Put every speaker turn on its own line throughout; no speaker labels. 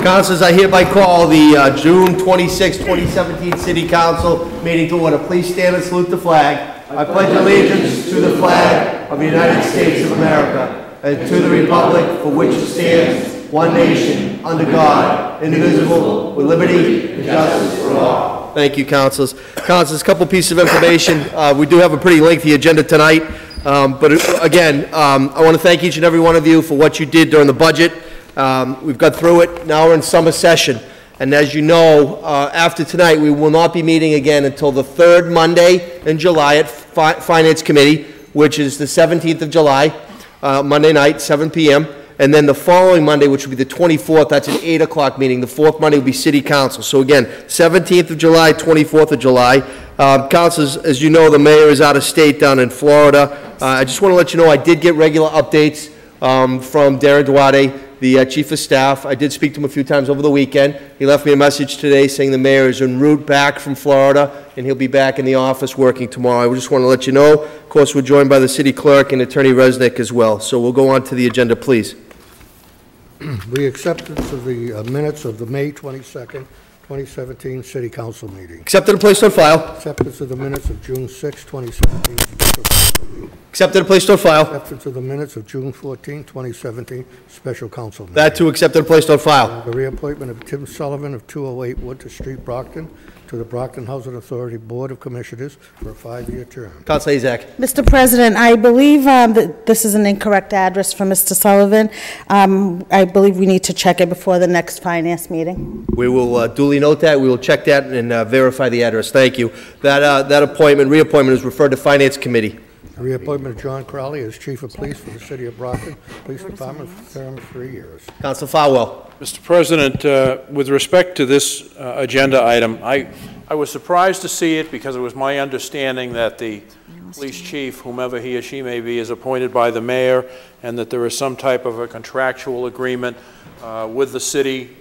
Councilors, I hereby call the June 26, 2017 City Council meeting to order. Please stand and salute the flag. I pledge allegiance to the flag of the United States of America and to the republic for which it stands, one nation, under God, indivisible, with liberty and justice for all. Thank you, Councilors. Councilors, a couple pieces of information. We do have a pretty lengthy agenda tonight, but again, I want to thank each and every one of you for what you did during the budget. We've got through it. Now we're in summer session. And as you know, after tonight, we will not be meeting again until the third Monday in July at Finance Committee, which is the 17th of July, Monday night, 7 p.m. And then the following Monday, which will be the 24th, that's an 8 o'clock meeting. The fourth Monday will be City Council. So again, 17th of July, 24th of July. Councilors, as you know, the mayor is out of state down in Florida. I just want to let you know I did get regular updates from Darren Duarte, the Chief of Staff. I did speak to him a few times over the weekend. He left me a message today saying the mayor is en route back from Florida, and he'll be back in the office working tomorrow. I just want to let you know. Of course, we're joined by the city clerk and Attorney Resnick as well. So we'll go on to the agenda, please.
The acceptance of the minutes of the May 22nd, 2017 City Council meeting.
Accepted and placed on file.
Acceptance of the minutes of June 6, 2017 Special Council meeting.
Accepted and placed on file.
Acceptance of the minutes of June 14, 2017 Special Council meeting.
That too accepted and placed on file.
The reappointment of Tim Sullivan of 208 Woodter Street, Brockton, to the Brockton Housing Authority Board of Commissioners for a 5-year term.
Councilor Azak.
Mr. President, I believe that this is an incorrect address for Mr. Sullivan. I believe we need to check it before the next finance meeting.
We will duly note that. We will check that and verify the address. Thank you. That reappointment is referred to Finance Committee.
The reappointment of John Crowley as Chief of Police for the City of Brockton Police Department for a term of 3 years.
Councilor Farwell.
Mr. President, with respect to this agenda item, I was surprised to see it because it was my understanding that the police chief, whomever he or she may be, is appointed by the mayor, and that there is some type of a contractual agreement with the city,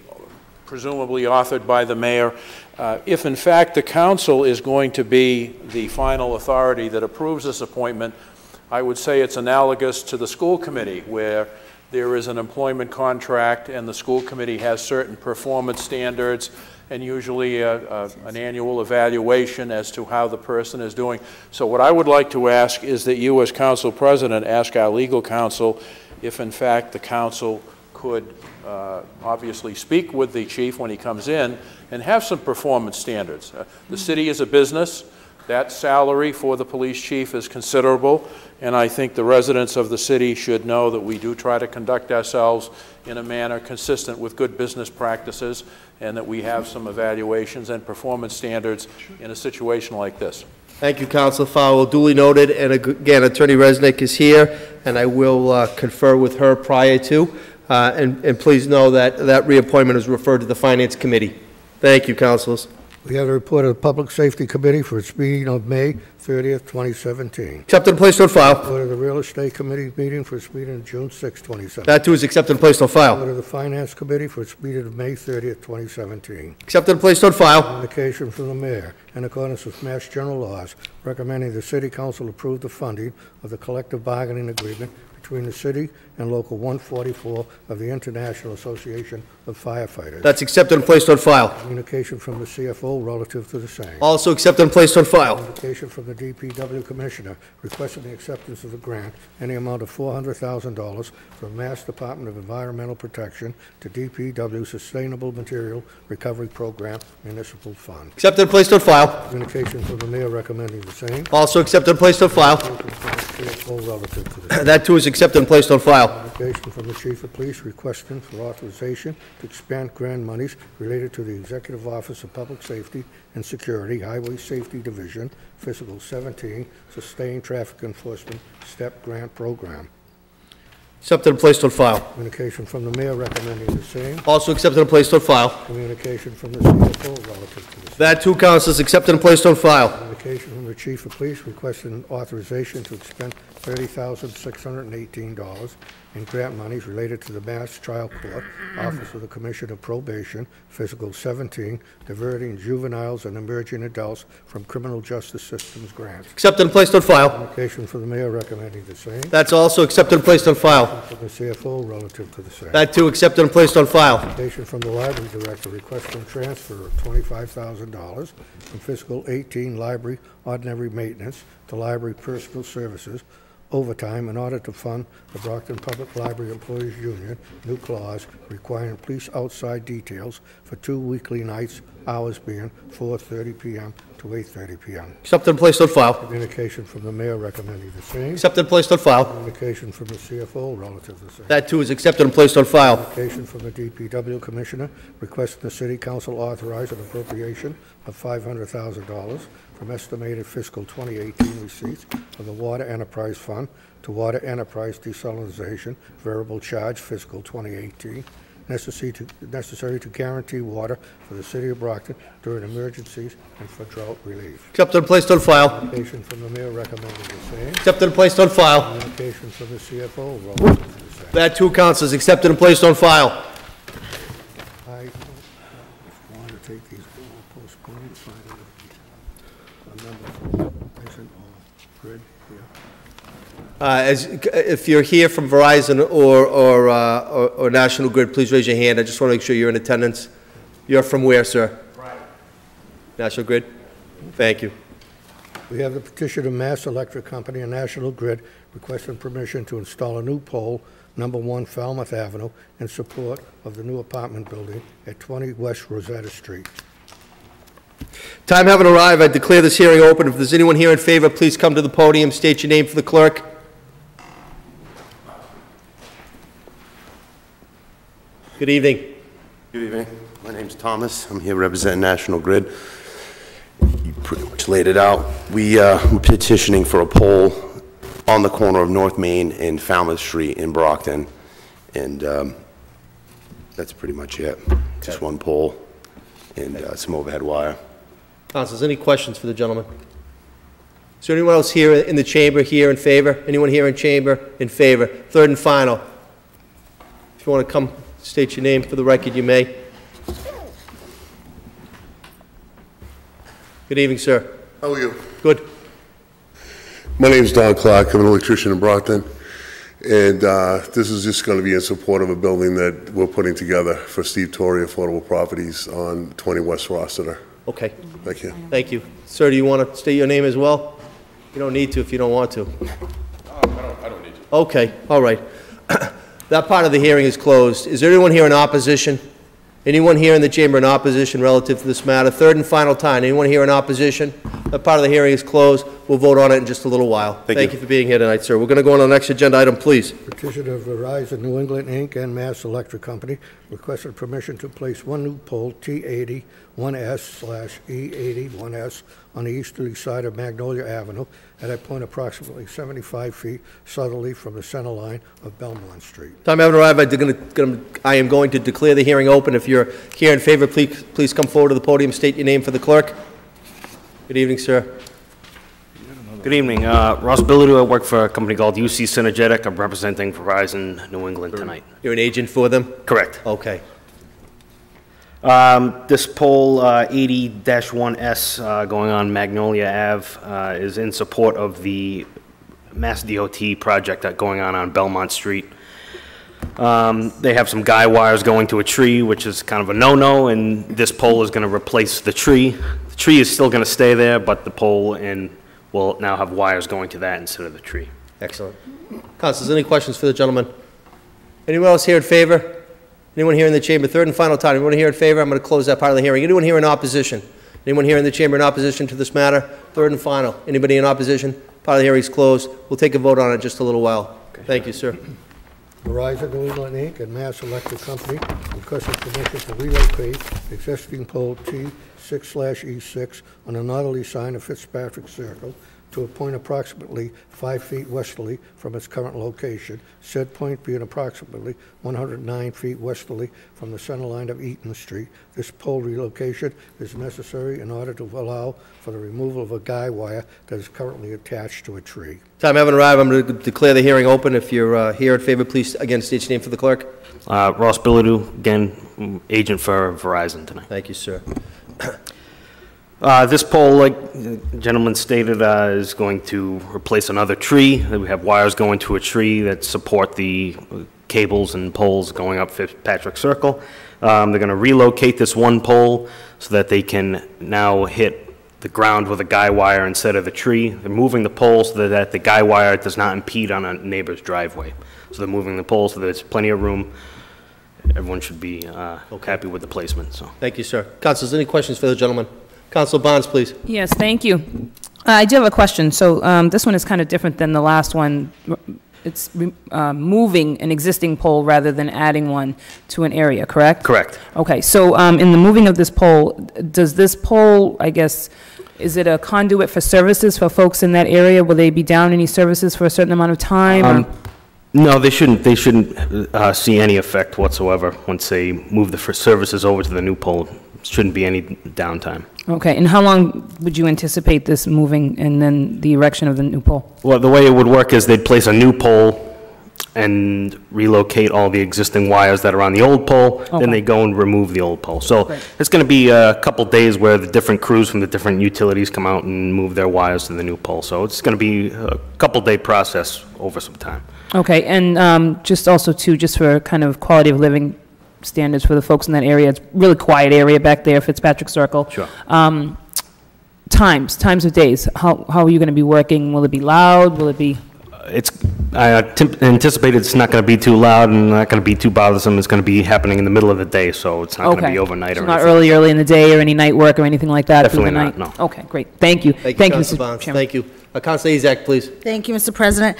presumably authored by the mayor. If in fact the council is going to be the final authority that approves this appointment, I would say it's analogous to the school committee, where there is an employment contract and the school committee has certain performance standards and usually an annual evaluation as to how the person is doing. So what I would like to ask is that you as council president ask our legal counsel if in fact the council could obviously speak with the chief when he comes in and have some performance standards. The city is a business. That salary for the police chief is considerable, and I think the residents of the city should know that we do try to conduct ourselves in a manner consistent with good business practices, and that we have some evaluations and performance standards in a situation like this.
Thank you, Councilor Farwell. Duly noted. And again, Attorney Resnick is here, and I will confer with her prior to. And please know that that reappointment is referred to the Finance Committee. Thank you, Councilors.
We have a report of the Public Safety Committee for its meeting of May 30th, 2017.
Accepted and placed on file.
Report of the Real Estate Committee meeting for its meeting of June 6, 2017.
That too is accepted and placed on file.
Report of the Finance Committee for its meeting of May 30th, 2017.
Accepted and placed on file.
Communication from the Mayor, in accordance with Mass General laws, recommending the City Council approve the funding of the collective bargaining agreement between the City and Local 144 of the International Association of Firefighters.
That's accepted and placed on file.
Communication from the CFO relative to the same.
Also accepted and placed on file.
Communication from the DPW Commissioner requesting the acceptance of the grant, any amount of $400,000 from Mass Department of Environmental Protection to DPW Sustainable Material Recovery Program Municipal Fund.
Accepted and placed on file.
Communication from the Mayor recommending the same.
Also accepted and placed on file.
CFO relative to the same.
That too is accepted and placed on file.
Communication from the Chief of Police requesting for authorization to expand grant monies related to the Executive Office of Public Safety and Security, Highway Safety Division, Fiscal 17, Sustained Traffic Enforcement Step Grant Program.
Accepted and placed on file.
Communication from the Mayor recommending the same.
Also accepted and placed on file.
Communication from the CFO relative to the same.
That too, Councilors, accepted and placed on file.
Communication from the Chief of Police requesting authorization to expend $30,618 in grant monies related to the Mass Trial Court, Office of the Commissioner of Probation, Physical 17, diverting juveniles and emerging adults from criminal justice systems grants.
Accepted and placed on file.
Communication from the Mayor recommending the same.
That's also accepted and placed on file.
From the CFO relative to the same.
That too accepted and placed on file.
Communication from the Library Director requesting transfer of $25,000 from fiscal 18 library ordinary maintenance to library personal services overtime in order to fund the Brockton Public Library Employees Union new clause requiring police outside details for 2 weekly nights, hours being 4:30 p.m. to 8:30 p.m.
Accepted and placed on file.
Communication from the Mayor recommending the same.
Accepted and placed on file.
Communication from the CFO relative to the same.
That too is accepted and placed on file.
Communication from the DPW Commissioner requesting the City Council authorize an appropriation of $500,000 from estimated fiscal 2018 receipts of the Water Enterprise Fund to Water Enterprise Desalinization Variable Charge fiscal 2018, necessary to guarantee water for the City of Brockton during emergencies and for drought relief.
Accepted and placed on file.
Communication from the Mayor recommending the same.
Accepted and placed on file.
Communication from the CFO relative to the same.
That too counts as accepted and placed on file.
I want to take these all postponed, find a number for Verizon or Grid here.
If you're here from Verizon or National Grid, please raise your hand. I just want to make sure you're in attendance. You're from where, sir? Right. National Grid? Thank you.
We have the petition of Mass Electric Company and National Grid requesting permission to install a new pole, number 1 Falmouth Avenue, in support of the new apartment building at 20 West Rosetta Street.
Time having arrived, I declare this hearing open. If there's anyone here in favor, please come to the podium, state your name for the clerk. Good evening.
Good evening. My name's Thomas. I'm here representing National Grid. You pretty much laid it out. We're petitioning for a pole on the corner of North Main and Falmouth Street in Brockton, and that's pretty much it. Just one pole and some overhead wire.
Councilors, any questions for the gentleman? Is there anyone else here in the chamber here in favor? Anyone here in chamber in favor? Third and final. If you want to come state your name for the record, you may. Good evening, sir.
How are you?
Good.
My name's Don Clark. I'm an electrician in Brockton. And this is just going to be in support of a building that we're putting together for Steve Torrey Affordable Properties on 20 West Rossiter.
Okay.
Thank you.
Thank you. Sir, do you want to state your name as well? You don't need to if you don't want to.
I don't need to.
Okay, all right. That part of the hearing is closed. Is there anyone here in opposition? Anyone here in the chamber in opposition relative to this matter? Third and final time. Anyone here in opposition? That part of the hearing is closed. We'll vote on it in just a little while. Thank you for being here tonight, sir. We're going to go on to the next agenda item, please.
Petition of Verizon New England, Inc. and Mass Electric Company requested permission to place one new pole, T80-1S/E80-1S, on the easterly side of Magnolia Avenue at a point approximately 75 feet southerly from the center line of Belmont Street.
Time having arrived, I am going to declare the hearing open. If you're here in favor, please come forward to the podium, state your name for the clerk. Good evening, sir.
Good evening. Ross Bilodeau. I work for a company called UC Synergetic. I'm representing Verizon New England tonight.
You're an agent for them?
Correct.
Okay.
This pole 80-1S going on Magnolia Ave is in support of the Mass DOT project going on Belmont Street. They have some guy wires going to a tree, which is kind of a no-no, and this pole is going to replace the tree. The tree is still going to stay there, but the pole will now have wires going to that instead of the tree.
Excellent. Councilors, any questions for the gentleman? Anyone else here in favor? Anyone here in the chamber? Third and final time. Anyone here in favor? I'm going to close that part of the hearing. Anyone here in opposition? Anyone here in the chamber in opposition to this matter? Third and final. Anybody in opposition? Part of the hearing is closed. We'll take a vote on it in just a little while. Okay. Thank you, sir.
Verizon New England, Inc. and Mass Electric Company requesting permission to relocate existing pole T6/E6 on a northerly side of Fitzpatrick Circle to a point approximately 5 feet westerly from its current location, said point being approximately 109 feet westerly from the center line of Eaton Street. This pole relocation is necessary in order to allow for the removal of a guy wire that is currently attached to a tree.
Time having arrived, I'm going to declare the hearing open. If you're here in favor, please, again, state your name for the clerk.
Ross Bilodeau, again, agent for Verizon tonight.
Thank you, sir.
This pole, like the gentleman stated, is going to replace another tree. We have wires going to a tree that support the cables and poles going up Fitzpatrick Circle. They're going to relocate this one pole so that they can now hit the ground with a guy wire instead of the tree. They're moving the pole so that the guy wire does not impede on a neighbor's driveway. So they're moving the pole so that there's plenty of room. Everyone should be happy with the placement. So.
Thank you, sir. Councilors, any questions for the gentleman? Council Bonds, please.
Yes, thank you. I do have a question. So this one is kind of different than the last one. It's moving an existing pole rather than adding one to an area, correct?
Correct.
Okay, so in the moving of this pole, does this pole, I guess, is it a conduit for services for folks in that area? Will they be down any services for a certain amount of time?
No, they shouldn't. They shouldn't see any effect whatsoever once they move the services over to the new pole. Shouldn't be any downtime.
Okay, and how long would you anticipate this moving and then the erection of the new pole?
Well, the way it would work is they'd place a new pole and relocate all the existing wires that are on the old pole.
Okay.
Then they go and remove the old pole. So
Great.
it's going to be a couple days where the different crews from the different utilities come out and move their wires to the new pole. So it's going to be a couple-day process over some time.
Okay, and just also too, just for kind of quality of living standards for the folks in that area, it's a really quiet area back there, Fitzpatrick Circle.
Sure.
Times of days, how are you going to be working? Will it be loud? Will it be?
I anticipate it's not going to be too loud and not going to be too bothersome. It's going to be happening in the middle of the day, so it's not going to be overnight
so
or
not
anything.
early in the day or any night work or anything like that?
Definitely
through the
not,
night?
no.
Okay, great. Thank you.
Thank you, Council
Mr.
Bonds.
Chairman.
Thank you. Councilor Ezak, please.
Thank you, Mr. President.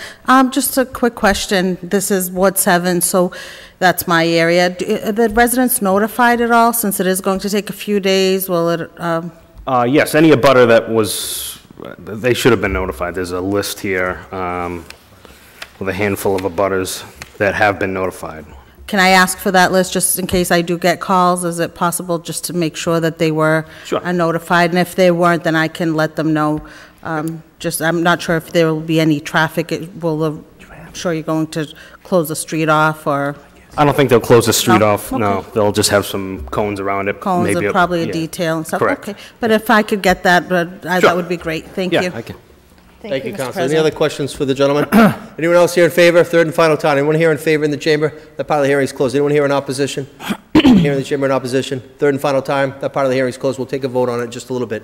Just a quick question. This is Ward 7, so that's my area. Are the residents notified at all, since it is going to take a few days? Will it,
Yes, any abutter that was, they should have been notified. There's a list here with a handful of abutters that have been notified.
can I ask for that list, just in case I do get calls? Is it possible just to make sure that they were
Sure.
notified? And if they weren't, then I can let them know. I'm not sure if there will be any traffic. I'm sure you're going to close the street off, or
I don't think they'll close the street
No?
off, no.
Okay.
They'll just have some cones around it.
cones
maybe
and probably a
yeah.
detail and stuff?
Correct.
Okay, but if I could get that,
Sure.
that would be great. Thank you.
Yeah, I can.
Thank you,
Mr.
Councilor. Any
President.
other questions for the gentleman? Anyone else here in favor? Third and final time. Anyone here in favor in the chamber? That part of the hearing is closed. Anyone here in opposition? Here in the chamber in opposition? Third and final time. That part of the hearing is closed. We'll take a vote on it in just a little bit.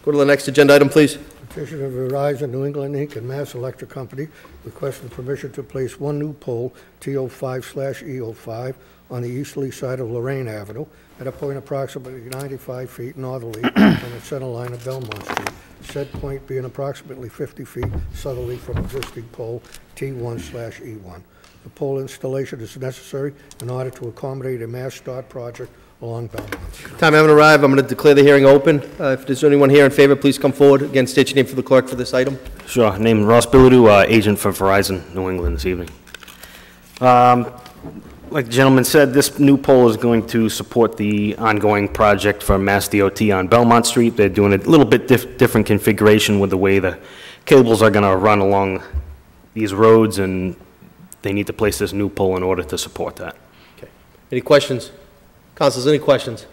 Go to the next agenda item, please.
Petition of Verizon New England Inc. and Mass Electric Company requesting permission to place one new pole, T05/E05, on the easterly side of Lorraine Avenue at a point approximately 95 feet northerly from the center line of Belmont Street. Said point being approximately 50 feet southerly from existing pole T1/E1. The pole installation is necessary in order to accommodate a Mass DOT project along Belmont Street.
Time having arrived. I'm going to declare the hearing open. If there's anyone here in favor, please come forward. Again, state your name for the clerk for this item.
Sure. Name Ross Bilodeau, agent for Verizon New England this evening. Like the gentleman said, this new pole is going to support the ongoing project for Mass DOT on Belmont Street. They're doing a little bit different configuration with the way the cables are going to run along these roads, and they need to place this new pole in order to support that.
Okay. Any questions? Councilors, any questions?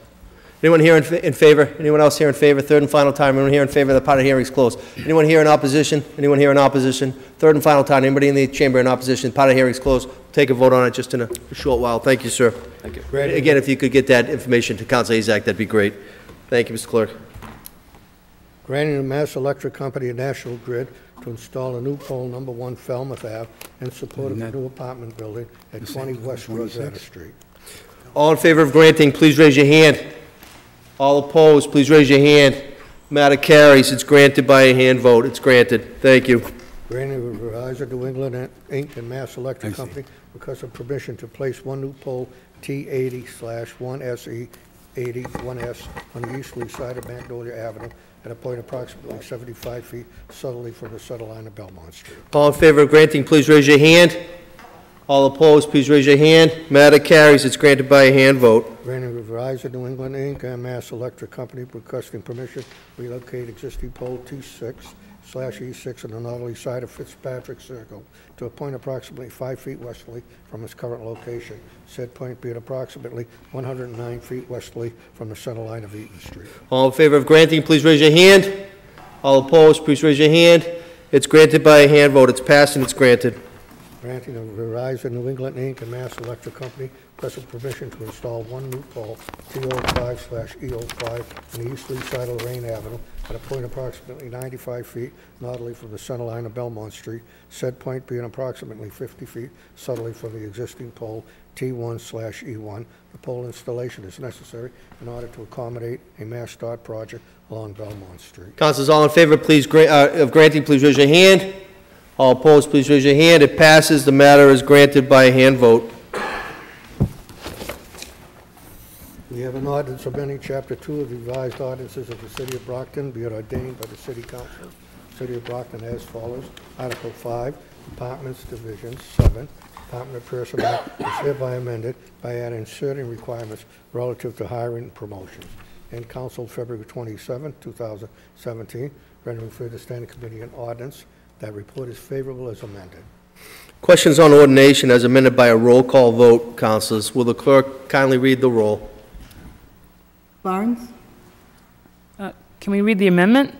Anyone here in favor? Anyone else here in favor? Third and final time. Anyone here in favor? The part of the hearing is closed. Anyone here in opposition? Anyone here in opposition? Third and final time. Anybody in the chamber in opposition? Part of the hearing is closed. Take a vote on it just in a short while. Thank you, sir.
Thank you.
Again, if you could get that information to Councilor Ezak, that'd be great. Thank you, Mr. Clerk.
Granting the Mass Electric Company and National Grid to install a new pole, number 1 Falmouth Ave, in support of the new apartment building at 20 West Rosetta Street.
All in favor of granting, please raise your hand. All opposed, please raise your hand. Matter carries. It's granted by a hand vote. It's granted. Thank you.
Granting Verizon New England Inc. and Mass Electric Company because of permission to place one new pole, T80/1SE, 81S on the easterly side of Magnolia Avenue at a point approximately 75 feet southerly from the center line of Belmont Street.
All in favor of granting, please raise your hand. All opposed, please raise your hand. Matter carries. It's granted by a hand vote.
Granting Verizon New England, Inc. and Mass Electric Company requesting permission to relocate existing pole T6/E6 on the northerly side of Fitzpatrick Circle to a point approximately 5 feet westerly from its current location. Said point being approximately 109 feet westerly from the center line of Eaton Street.
All in favor of granting, please raise your hand. All opposed, please raise your hand. It's granted by a hand vote. It's passed and it's granted.
Granting of Verizon New England, Inc. and Mass Electric Company requesting permission to install one new pole, T05/E05, on the easterly side of Lorraine Avenue at a point approximately 95 feet northerly from the center line of Belmont Street, said point being approximately 50 feet southerly from the existing pole, T1/E1. The pole installation is necessary in order to accommodate a MassDOT project along Belmont Street.
Councilors, all in favor, please, of granting, please raise your hand. All opposed, please raise your hand. It passes. The matter is granted by a hand vote.
We have an ordinance amending Chapter 2 of the revised ordinances of the City of Brockton, be it ordained by the City Council, City of Brockton as follows. Article 5, Departments, Division 7, Department of Personnel is hereby amended by adding certain requirements relative to hiring and promotions. In Council, February 27, 2017, rendering for the Standing Committee on Ordinance. That report is favorable as amended.
Questions on ordination as amended by a roll call vote, councilors. Will the clerk kindly read the roll?
Barnes?
Can we read the amendment?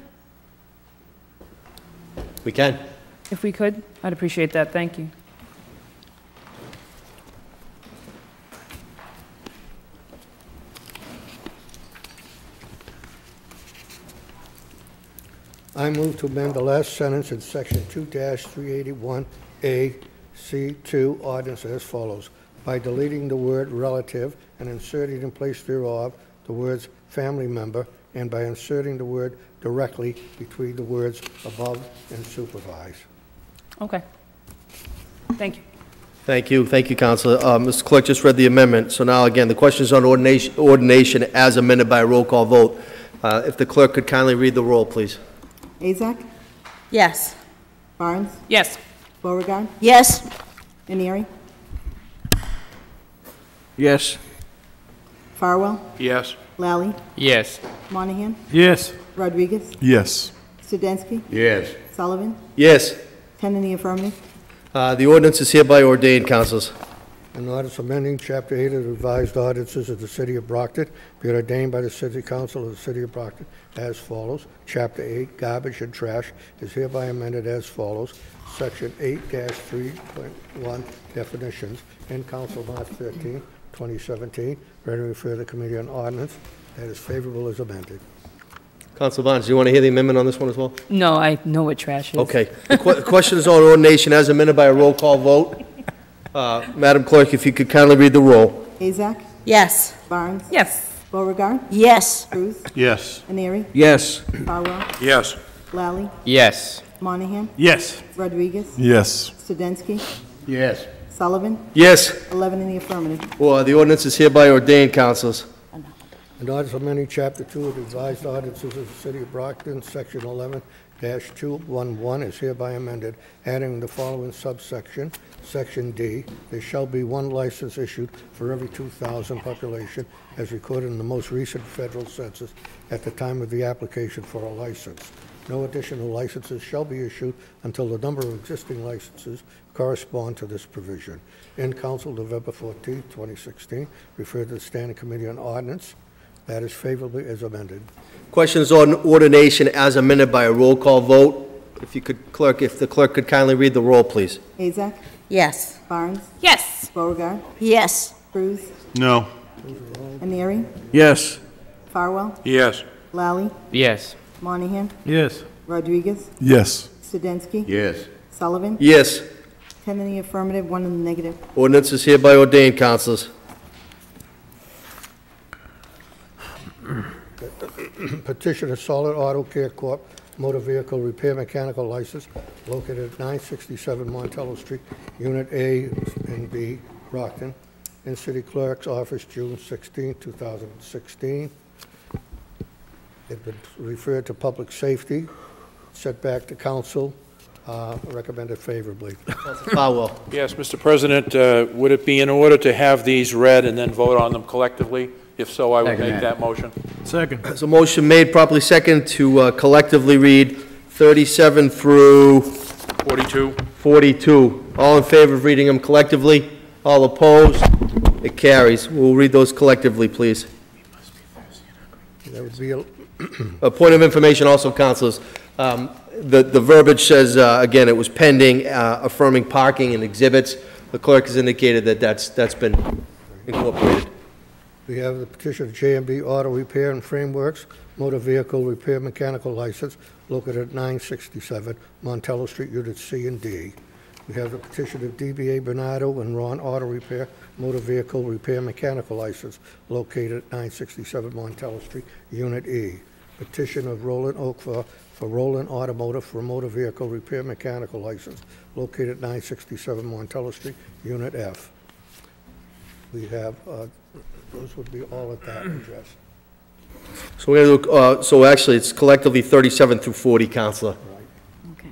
We can.
If we could, I'd appreciate that. Thank you.
I move to amend the last sentence in Section 2-381A C2 ordinance as follows. By deleting the word relative and inserting in place thereof the words family member, and by inserting the word directly between the words above and supervise.
Okay. Thank you.
Thank you. Thank you, Councilor. Mr. Clerk just read the amendment. So now, again, the question is on ordination as amended by a roll call vote. If the clerk could kindly read the roll, please.
Azak?
Yes.
Barnes?
Yes.
Beauregard?
Yes.
Inieri?
Yes.
Farwell?
Yes.
Lally?
Yes.
Monahan?
Yes.
Rodriguez?
Yes.
Studensky?
Yes.
Sullivan?
Yes.
10 in the affirmative.
The ordinance is hereby ordained, councilors.
An ordinance amending Chapter 8 of the revised ordinances of the City of Brockton, be it ordained by the City Council of the City of Brockton as follows. Chapter 8, Garbage and Trash, is hereby amended as follows. Section 8-3.1, Definitions, in Council March 13, 2017, ready to refer to the Committee on Ordinance. That is favorable as amended.
Councilor Barnes, do you want to hear the amendment on this one as well?
No, I know what trash is.
Okay. The question is on ordination as amended by a roll call vote. Madam Clerk, if you could kindly read the roll.
Azak?
Yes.
Barnes?
Yes.
Beauregard?
Yes.
Cruz?
Yes.
Inieri?
Yes.
Farwell?
Yes.
Lally?
Yes.
Monahan?
Yes.
Rodriguez?
Yes.
Studensky?
Yes.
Sullivan?
Yes.
11 in the affirmative.
Well, the ordinance is hereby ordained, councilors.
An ordinance amending Chapter 2 of the revised ordinances of the City of Brockton, Section 11-211 is hereby amended, adding the following subsection. Section D, there shall be one license issued for every 2,000 population as recorded in the most recent federal census at the time of the application for a license. No additional licenses shall be issued until the number of existing licenses correspond to this provision. In Council, November 14, 2016, referred to the Standing Committee on Ordinance. That is favorably as amended.
Questions on ordination as amended by a roll call vote. If the clerk could kindly read the roll, please.
Azak?
Yes.
Barnes?
Yes.
Beauregard?
Yes.
Cruz?
No.
Inieri?
Yes.
Farwell?
Yes.
Lally?
Yes.
Monahan?
Yes.
Rodriguez?
Yes.
Studensky?
Yes.
Sullivan?
Yes.
10 in the affirmative, 1 in the negative.
Ordinance is hereby ordained, councilors.
Petitioner Solid Auto Care Corp. Motor Vehicle Repair Mechanical License located at 967 Montello Street, Unit A and B, Brockton. in City Clerk's office, June 16, 2016. It's been referred to Public Safety, sent back to Council, recommended favorably.
Farwell.
Yes, Mr. President, would it be in order to have these read and then vote on them collectively? If so, I would make that motion.
Second.
There's a motion made, properly second, to collectively read 37 through
42.
42. All in favor of reading them collectively? All opposed? It carries. We'll read those collectively, please.
That would be a
A point of information also, councilors. The verbiage says, again, it was pending, affirming parking and exhibits. The clerk has indicated that that's been incorporated.
We have the petition of J&B Auto Repair and Frameworks, motor vehicle repair mechanical license, located at 967 Montello Street, Units C and D. We have the petition of DBA Bernardo and Ron Auto Repair, motor vehicle repair mechanical license, located at 967 Montello Street, Unit E. Petition of Roland Oakfor for Roland Automotive for motor vehicle repair mechanical license, located at 967 Montello Street, Unit F. We have, those would be all at that address.
So we're going to look, so actually, it's collectively 37 through 40, Counselor.
Okay.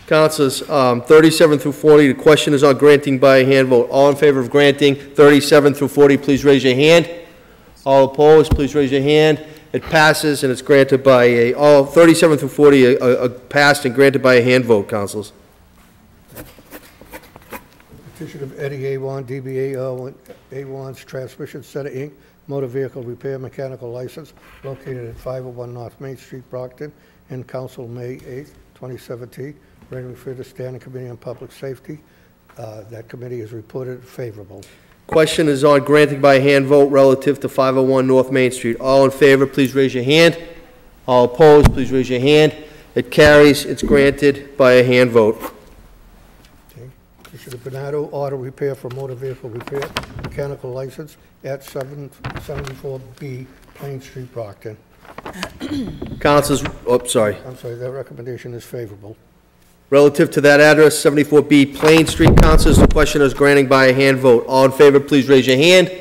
Councilors, 37 through 40, the question is on granting by a hand vote. All in favor of granting 37 through 40, please raise your hand. All opposed, please raise your hand. It passes, and it's granted by a, all 37 through 40 passed and granted by a hand vote, councilors.
Petition of Eddie A1, DBA A1's Transmission Center, Inc., motor vehicle repair mechanical license, located at 501 North Main Street, Brockton, in council May 8, 2017. Ready to refer to Standing Committee on Public Safety. That committee is reported favorable.
Question is on granting by a hand vote relative to 501 North Main Street. All in favor, please raise your hand. All opposed, please raise your hand. It carries. It's granted by a hand vote.
Okay. Petition of Bernardo Auto Repair for motor vehicle repair mechanical license at 774B Plain Street, Brockton.
Councilors, oh, sorry.
I'm sorry, that recommendation is favorable.
Relative to that address, 74B Plain Street, councilors, the question is granting by a hand vote. All in favor, please raise your hand.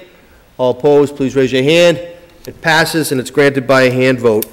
All opposed, please raise your hand. It passes, and it's granted by a hand vote.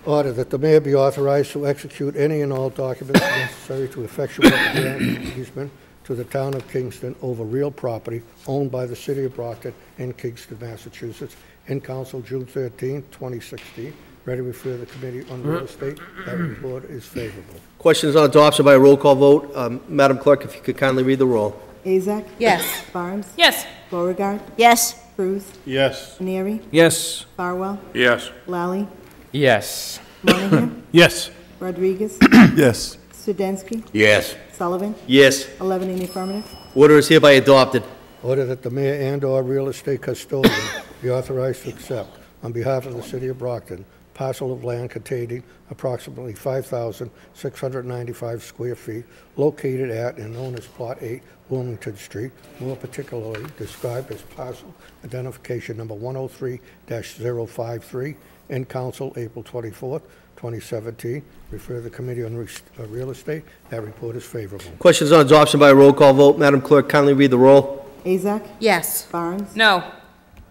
Order that the mayor be authorized to execute any and all documents necessary to effectuate the grant of easement to the town of Kingston over real property owned by the city of Brockton in Kingston, Massachusetts, in council June 13, 2016. Ready to refer to the Committee on Real Estate. That report is favorable.
Question is on adoption by a roll call vote. Madam Clerk, if you could kindly read the roll.
Azak?
Yes.
Barnes?
Yes.
Beauregard?
Yes.
Cruz?
Yes.
Neary?
Yes.
Farwell?
Yes.
Lally?
Yes.
Monahan?
Yes.
Rodriguez?
Yes.
Studensky?
Yes.
Sullivan?
Yes.
11 in the affirmative.
Order is hereby adopted.
Order that the mayor and/or real estate custodian be authorized to accept, on behalf of the city of Brockton, parcel of land containing approximately 5,695 square feet, located at and known as Plot 8, Wilmington Street, more particularly described as parcel identification number 103-053, in council April 24th, 2017. Refer to the Committee on Real Estate. That report is favorable.
Questions on adoption by a roll call vote. Madam Clerk, kindly read the roll.
Azak?
Yes.
Barnes?
No.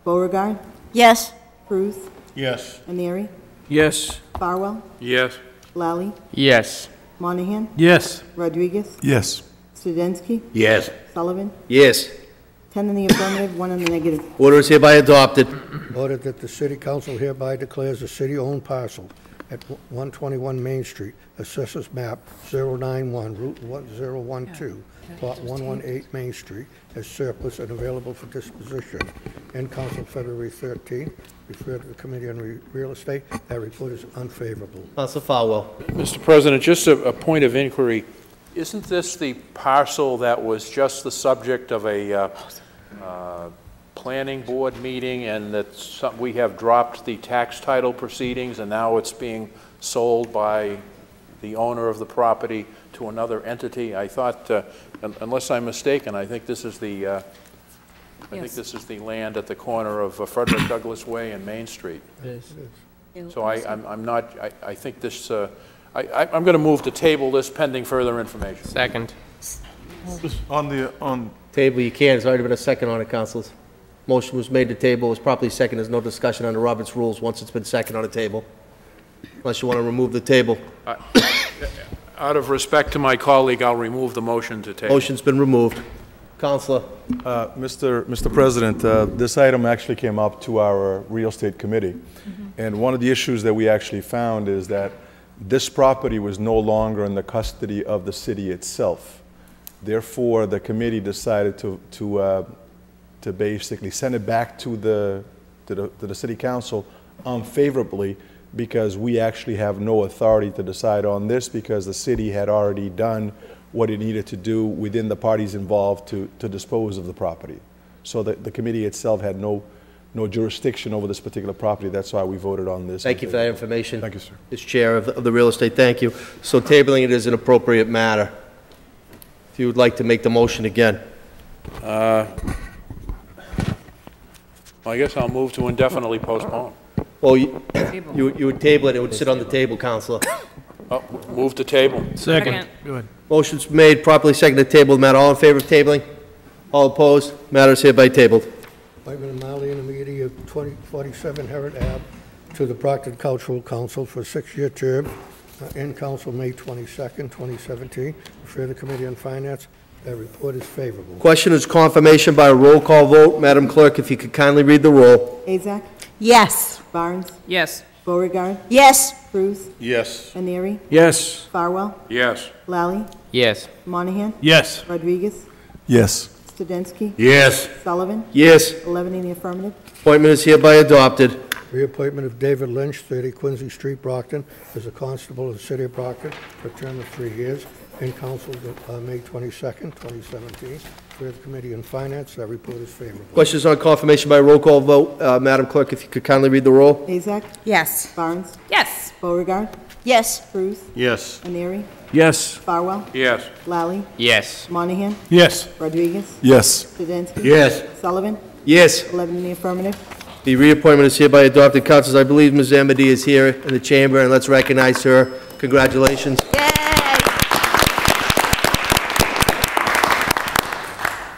Beauregard?
Yes.
Cruz?
Yes.
Neary?
Yes.
Farwell?
Yes.
Lally?
Yes.
Monahan?
Yes.
Rodriguez?
Yes.
Studensky?
Yes.
Sullivan?
Yes.
10 in the affirmative, 1 in the negative.
Order is hereby adopted.
Order that the city council hereby declares a city-owned parcel at 121 Main Street, Assessors Map 091, Route 1012, Plot 118 Main Street, as surplus and available for disposition. In council February 13. Refer to the Committee on Real Estate. That report is unfavorable.
Councilor Farwell.
Mr. President, just a point of inquiry. Isn't this the parcel that was just the subject of a planning board meeting, and that we have dropped the tax title proceedings, and now it's being sold by the owner of the property to another entity? I thought, unless I'm mistaken, I think this is the I think
Yes.
this is the land at the corner of Frederick Douglass Way and Main Street. So I'm not, I think this, I'm going to move to table this pending further information.
Second.
Table, you can't. There's already been a second on it, councilors. Motion was made to table, was properly second. There's no discussion under Robert's rules once it's been second on a table. Unless you want to remove the table.
Out of respect to my colleague, I'll remove the motion to table.
Motion's been removed. Counselor.
Mr. President, this item actually came up to our real estate committee. And one of the issues that we actually found is that this property was no longer in the custody of the city itself. Therefore, the committee decided to basically send it back to the city council unfavorably, because we actually have no authority to decide on this, because the city had already done what it needed to do within the parties involved to dispose of the property. So the committee itself had no jurisdiction over this particular property. That's why we voted on this.
Thank you for that information.
Thank you, sir.
As chair of the real estate, thank you. So tabling it is an appropriate matter. If you would like to make the motion again.
Well, I guess I'll move to indefinitely postpone.
Well, you would table it, it would sit on the table, Counselor.
Oh, move to table.
Second. Good.
Motion's made, properly seconded, table the matter. All in favor of tabling? All opposed? Matter is hereby tabled.
Appointment of Marley Intermediate of 2047 Herod Ave to the Brockton Cultural Council for a 6-year term. In council May 22nd, 2017. Refer to Committee on Finance. That report is favorable.
Question is confirmation by a roll call vote. Madam Clerk, if you could kindly read the roll.
Azak?
Yes.
Barnes?
Yes.
Beauregard?
Yes.
Cruz?
Yes.
Aneri?
Yes.
Farwell?
Yes.
Lally?
Yes.
Monahan?
Yes.
Rodriguez?
Yes.
Studensky?
Yes.
Sullivan?
Yes.
11 in the affirmative.
Appointment is hereby adopted.
Reappointment of David Lynch, 30 Quincy Street, Brockton, as a constable of the city of Brockton for a term of 3 years. In council May 22nd, 2017. For the Committee on Finance, that report is favorable.
Questions on confirmation by roll call vote. Madam Clerk, if you could kindly read the roll.
Azak?
Yes.
Barnes?
Yes.
Beauregard?
Yes.
Cruz?
Yes.
Aneri?
Yes.
Farwell?
Yes.
Lally?
Yes.
Monahan?
Yes.
Rodriguez?
Yes.
Studensky?
Yes.
Sullivan?
Yes.
11 in the affirmative.
The reappointment is hereby adopted. Councilors, I believe Ms. Amity is here in the chamber, and let's recognize her. Congratulations.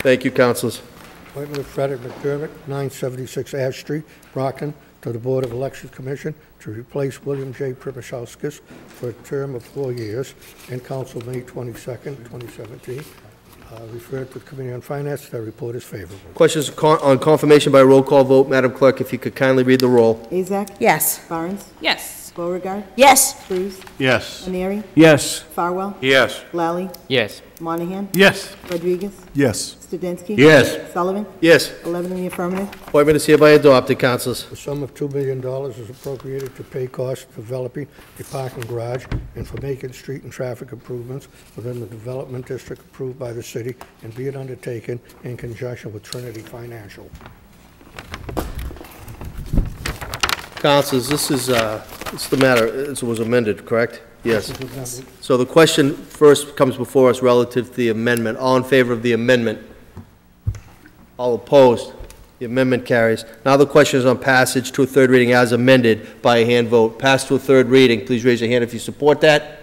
Thank you, councilors.
Appointment of Frederick McDermott, 976 Ash Street, Brockton, to the Board of Elections Commission to replace William J. Pripashowskis for a term of 4 years. In council May 22nd, 2017. Referred to the Committee on Finance. That report is favorable.
Questions on confirmation by roll call vote. Madam Clerk, if you could kindly read the roll.
Azak?
Yes.
Barnes?
Yes.
Beauregard?
Yes.
Cruz?
Yes.
Aneri?
Yes.
Farwell?
Yes.
Lally?
Yes.
Monahan?
Yes.
Rodriguez?
Yes.
Studensky?
Yes.
Sullivan?
Yes.
11 in the affirmative.
Appointment is hereby adopted, councilors.
The sum of $2 million is appropriated to pay costs of developing a parking garage and for making street and traffic improvements within the development district approved by the city, and be it undertaken in conjunction with Trinity Financial.
Councilors, this is the matter. It was amended, correct? Yes. So the question first comes before us relative to the amendment. All in favor of the amendment? All opposed? The amendment carries. Now the question is on passage to a third reading as amended by a hand vote. Pass to a third reading. Please raise your hand if you support that.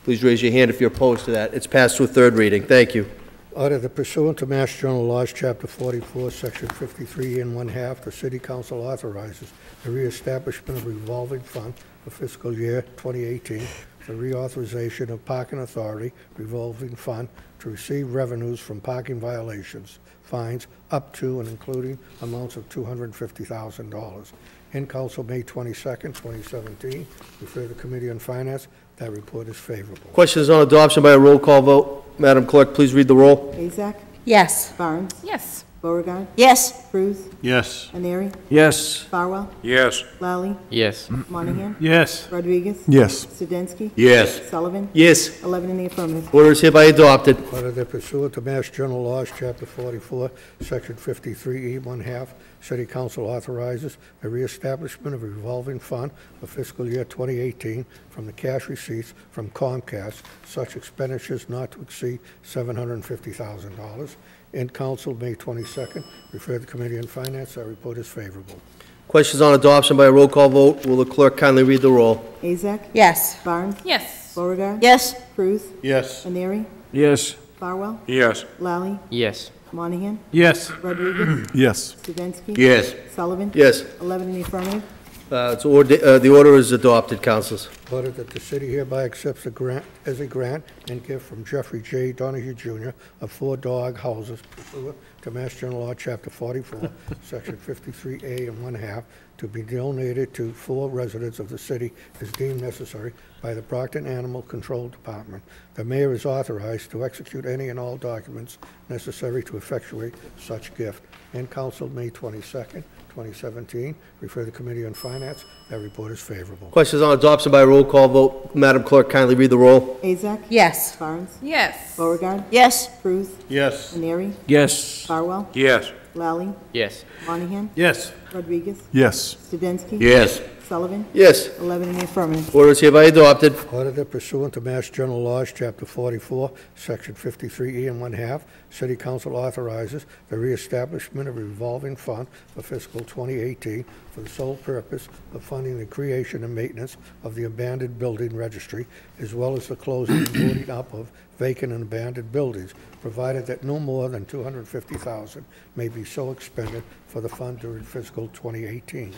Please raise your hand if you're opposed to that. It's passed to a third reading. Thank you.
Order that pursuant to Mass General Laws, Chapter 44, Section 53 and 1/2, the City Council authorizes the reestablishment of a revolving fund for fiscal year 2018, the reauthorization of Parking Authority revolving fund to receive revenues from parking violations, fines up to and including amounts of $250,000. In council May 22nd, 2017. Refer to the Committee on Finance. That report is favorable.
Questions on adoption by a roll call vote. Madam Clerk, please read the roll.
Azak?
Yes.
Barnes?
Yes.
Beauregard?
Yes.
Cruz?
Yes.
Aneri?
Yes.
Farwell?
Yes.
Lally?
Yes.
Monahan?
Yes.
Rodriguez?
Yes.
Studensky?
Yes.
Sullivan?
Yes.
11 in the affirmative.
Order is hereby adopted.
Order that pursuant to Mass General Laws, Chapter 44, Section 53E, 1/2, City Council authorizes the reestablishment of a revolving fund for fiscal year 2018 from the cash receipts from Comcast, such expenditures not to exceed $750,000. in council May 22nd. Refer to Committee on Finance. Our report is favorable.
Questions on adoption by a roll call vote? Will the clerk kindly read the roll?
Azak?
Yes.
Barnes?
Yes.
Beauregard?
Yes.
Cruz?
Yes.
Anieri?
Yes.
Farwell?
Yes.
Lally?
Yes.
Monahan?
Yes.
Rodriguez?
Yes.
Studenski?
Yes.
Sullivan?
Yes.
11 in the affirmative.
The order is adopted, councilors.
Order that the city hereby accepts a grant as a grant and gift from Jeffrey J. Donahue Jr. of 4 dog houses pursuant to Mass General Law, Chapter 44, Section 53A and 1/2, to be donated to 4 residents of the city as deemed necessary by the Brockton Animal Control Department. The mayor is authorized to execute any and all documents necessary to effectuate such gift. In council, May 22nd, 2017. Refer to Committee on Finance. That report is favorable.
Questions on adoption by a roll call vote? Madam Clerk, kindly read the roll.
Azak?
Yes.
Barnes?
Yes.
Beauregard?
Yes.
Cruz?
Yes.
Anieri?
Yes.
Farwell?
Yes.
Lally?
Yes.
Monahan?
Yes.
Rodriguez?
Yes.
Studenski?
Yes.
Sullivan?
Yes.
11 in the affirmative.
Order is hereby adopted.
Order that pursuant to Mass General Laws, Chapter 44, Section 53E and 1/2, City Council authorizes the reestablishment of a revolving fund for fiscal 2018 for the sole purpose of funding the creation and maintenance of the abandoned building registry, as well as the closing and boarding up of vacant and abandoned buildings, provided that no more than $250,000 may be so expended for the fund during fiscal 2018.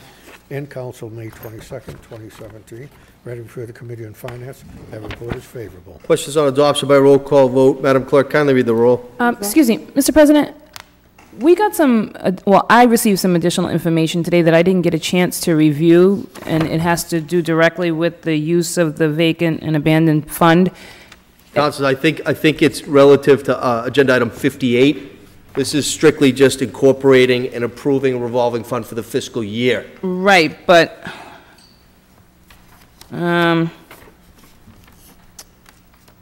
In council, May 22nd, 2017. Ready for the Committee on Finance. That report is favorable.
Questions on adoption by a roll call vote? Madam Clerk, kindly read the roll.
Excuse me, Mr. President, we got some, well, I received some additional information today that I didn't get a chance to review, and it has to do directly with the use of the vacant and abandoned fund.
Councilors, I think it's relative to agenda item 58. This is strictly just incorporating and approving a revolving fund for the fiscal year.
Right, but, I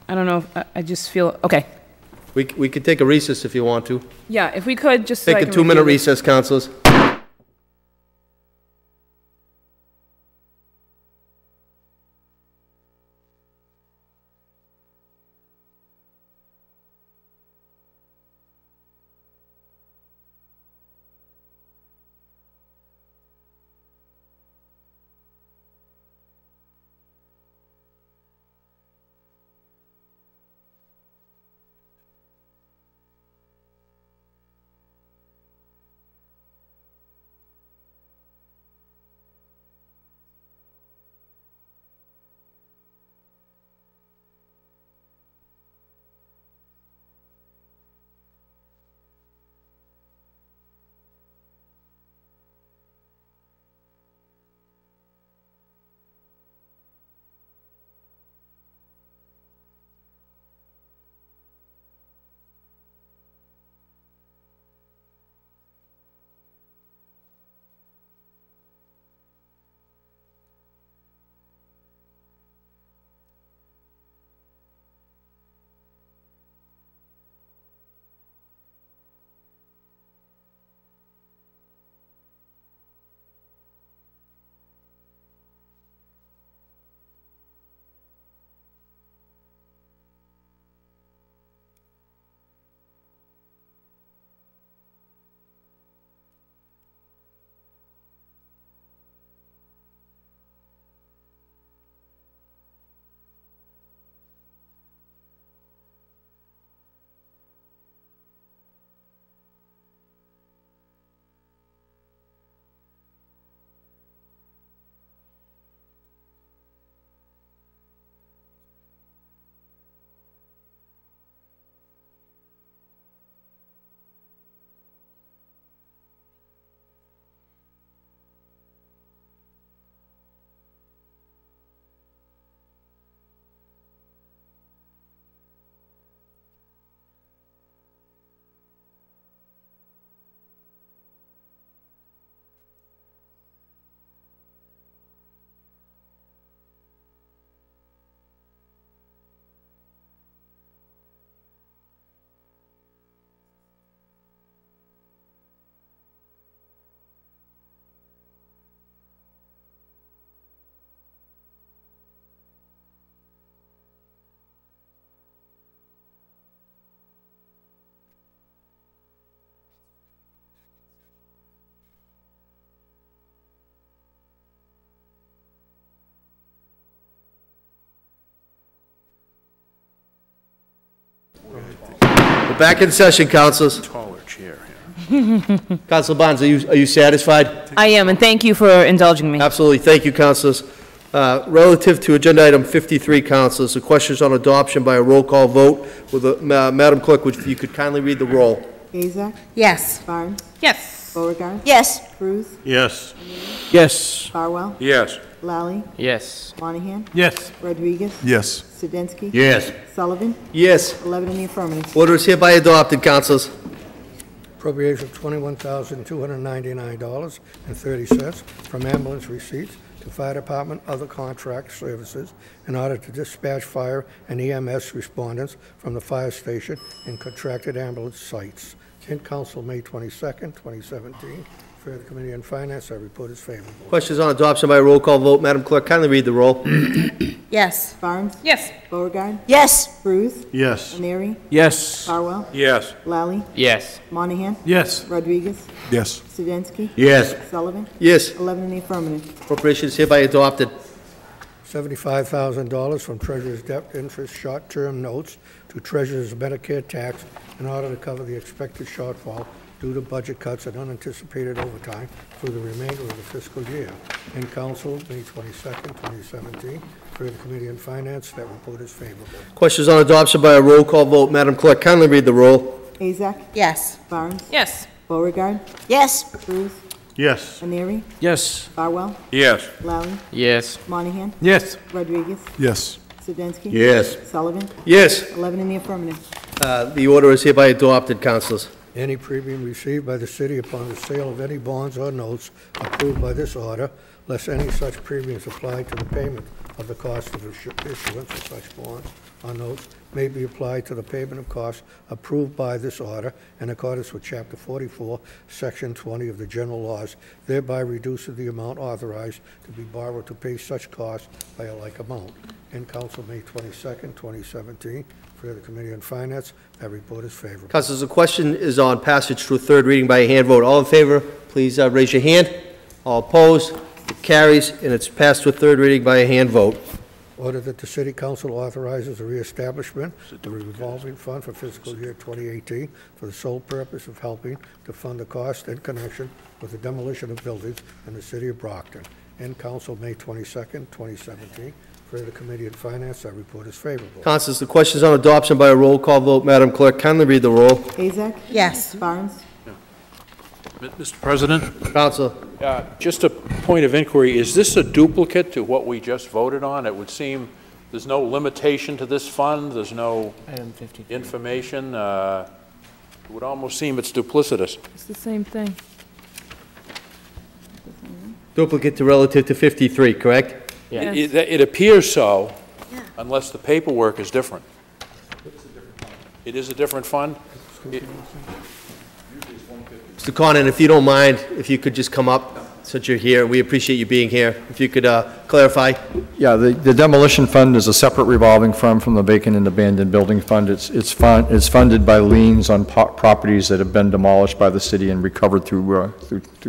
don't know, I just feel, okay.
We could take a recess if you want to.
Yeah, if we could, just so I
Take a
can
2-minute
review this.
recess, councilors. We're back in session, councilors.
Taller chair here.
Councilor Barnes, are you satisfied?
I am, and thank you for indulging me.
Absolutely. Thank you, councilors. Relative to agenda item 53, councilors, the questions on adoption by a roll call vote. With Madam Clerk, if you could kindly read the roll.
Azak?
Yes.
Barnes?
Yes.
Beauregard?
Yes.
Cruz?
Yes. Yes.
Farwell?
Yes.
Lally?
Yes.
Monahan?
Yes.
Rodriguez?
Yes.
Sedensky?
Yes.
Sullivan?
Yes.
11 in the affirmative.
Order is hereby adopted, councilors.
Appropriation of $21,299.30 from ambulance receipts to fire department other contract services in order to dispatch fire and EMS respondents from the fire station and contracted ambulance sites. In council, May 22nd, 2017. For the Committee on Finance, our report is favorable.
Questions on adoption by a roll call vote. Madam Clerk, kindly read the roll.
Yes.
Barnes?
Yes.
Beauregard?
Yes.
Cruz?
Yes.
Aneri?
Yes.
Farwell?
Yes.
Lally?
Yes.
Monahan?
Yes.
Rodriguez?
Yes.
Sedensky?
Yes.
Sullivan?
Yes.
11 in the affirmative.
Appropriation is hereby adopted.
$75,000 from Treasurer's debt interest short-term notes to Treasurer's Medicare tax in order to cover the expected shortfall due to budget cuts and unanticipated overtime through the remainder of the fiscal year. In council, May 22nd, 2017. For the Committee on Finance, that report is favorable.
Questions on adoption by a roll call vote. Madam Clerk, kindly read the roll.
Azak?
Yes.
Barnes?
Yes.
Beauregard?
Yes.
Cruz?
Yes.
Aneri?
Yes.
Farwell?
Yes.
Lally?
Yes.
Monahan?
Yes.
Rodriguez?
Yes.
Sedensky?
Yes.
Sullivan?
Yes.
11 in the affirmative.
The order is hereby adopted, councilors.
Any premium received by the city upon the sale of any bonds or notes approved by this order, less any such premiums applied to the payment of the cost of issuance of such bonds or notes, may be applied to the payment of costs approved by this order in accordance with Chapter 44, Section 20 of the general laws, thereby reducing the amount authorized to be borrowed to pay such costs by a like amount. In council, May 22nd, 2017. For the Committee on Finance, that report is favorable.
Councilors, the question is on passage to a third reading by a hand vote. All in favor, please raise your hand. All opposed, it carries, and it's passed to a third reading by a hand vote.
Order that the City Council authorizes the reestablishment of a revolving fund for fiscal year 2018 for the sole purpose of helping to fund the cost in connection with the demolition of buildings in the City of Brockton. In council, May 22nd, 2017. For the Committee on Finance, that report is favorable.
Councilors, the question is on adoption by a roll call vote. Madam Clerk, kindly read the roll.
Azak?
Yes.
Barnes?
Mr. President,
Council.
just a point of inquiry, is this a duplicate to what we just voted on? It would seem there's no limitation to this fund, there's no information. It would almost seem it's duplicitous.
It's the same thing.
Duplicate to relative to 53, correct?
Yes.
It appears so, unless the paperwork is different. It is a different fund?
Mr. Conan, if you don't mind, if you could just come up since you're here. We appreciate you being here. If you could clarify.
Yeah, the demolition fund is a separate revolving fund from the vacant and abandoned building fund. It's funded by liens on properties that have been demolished by the city and recovered through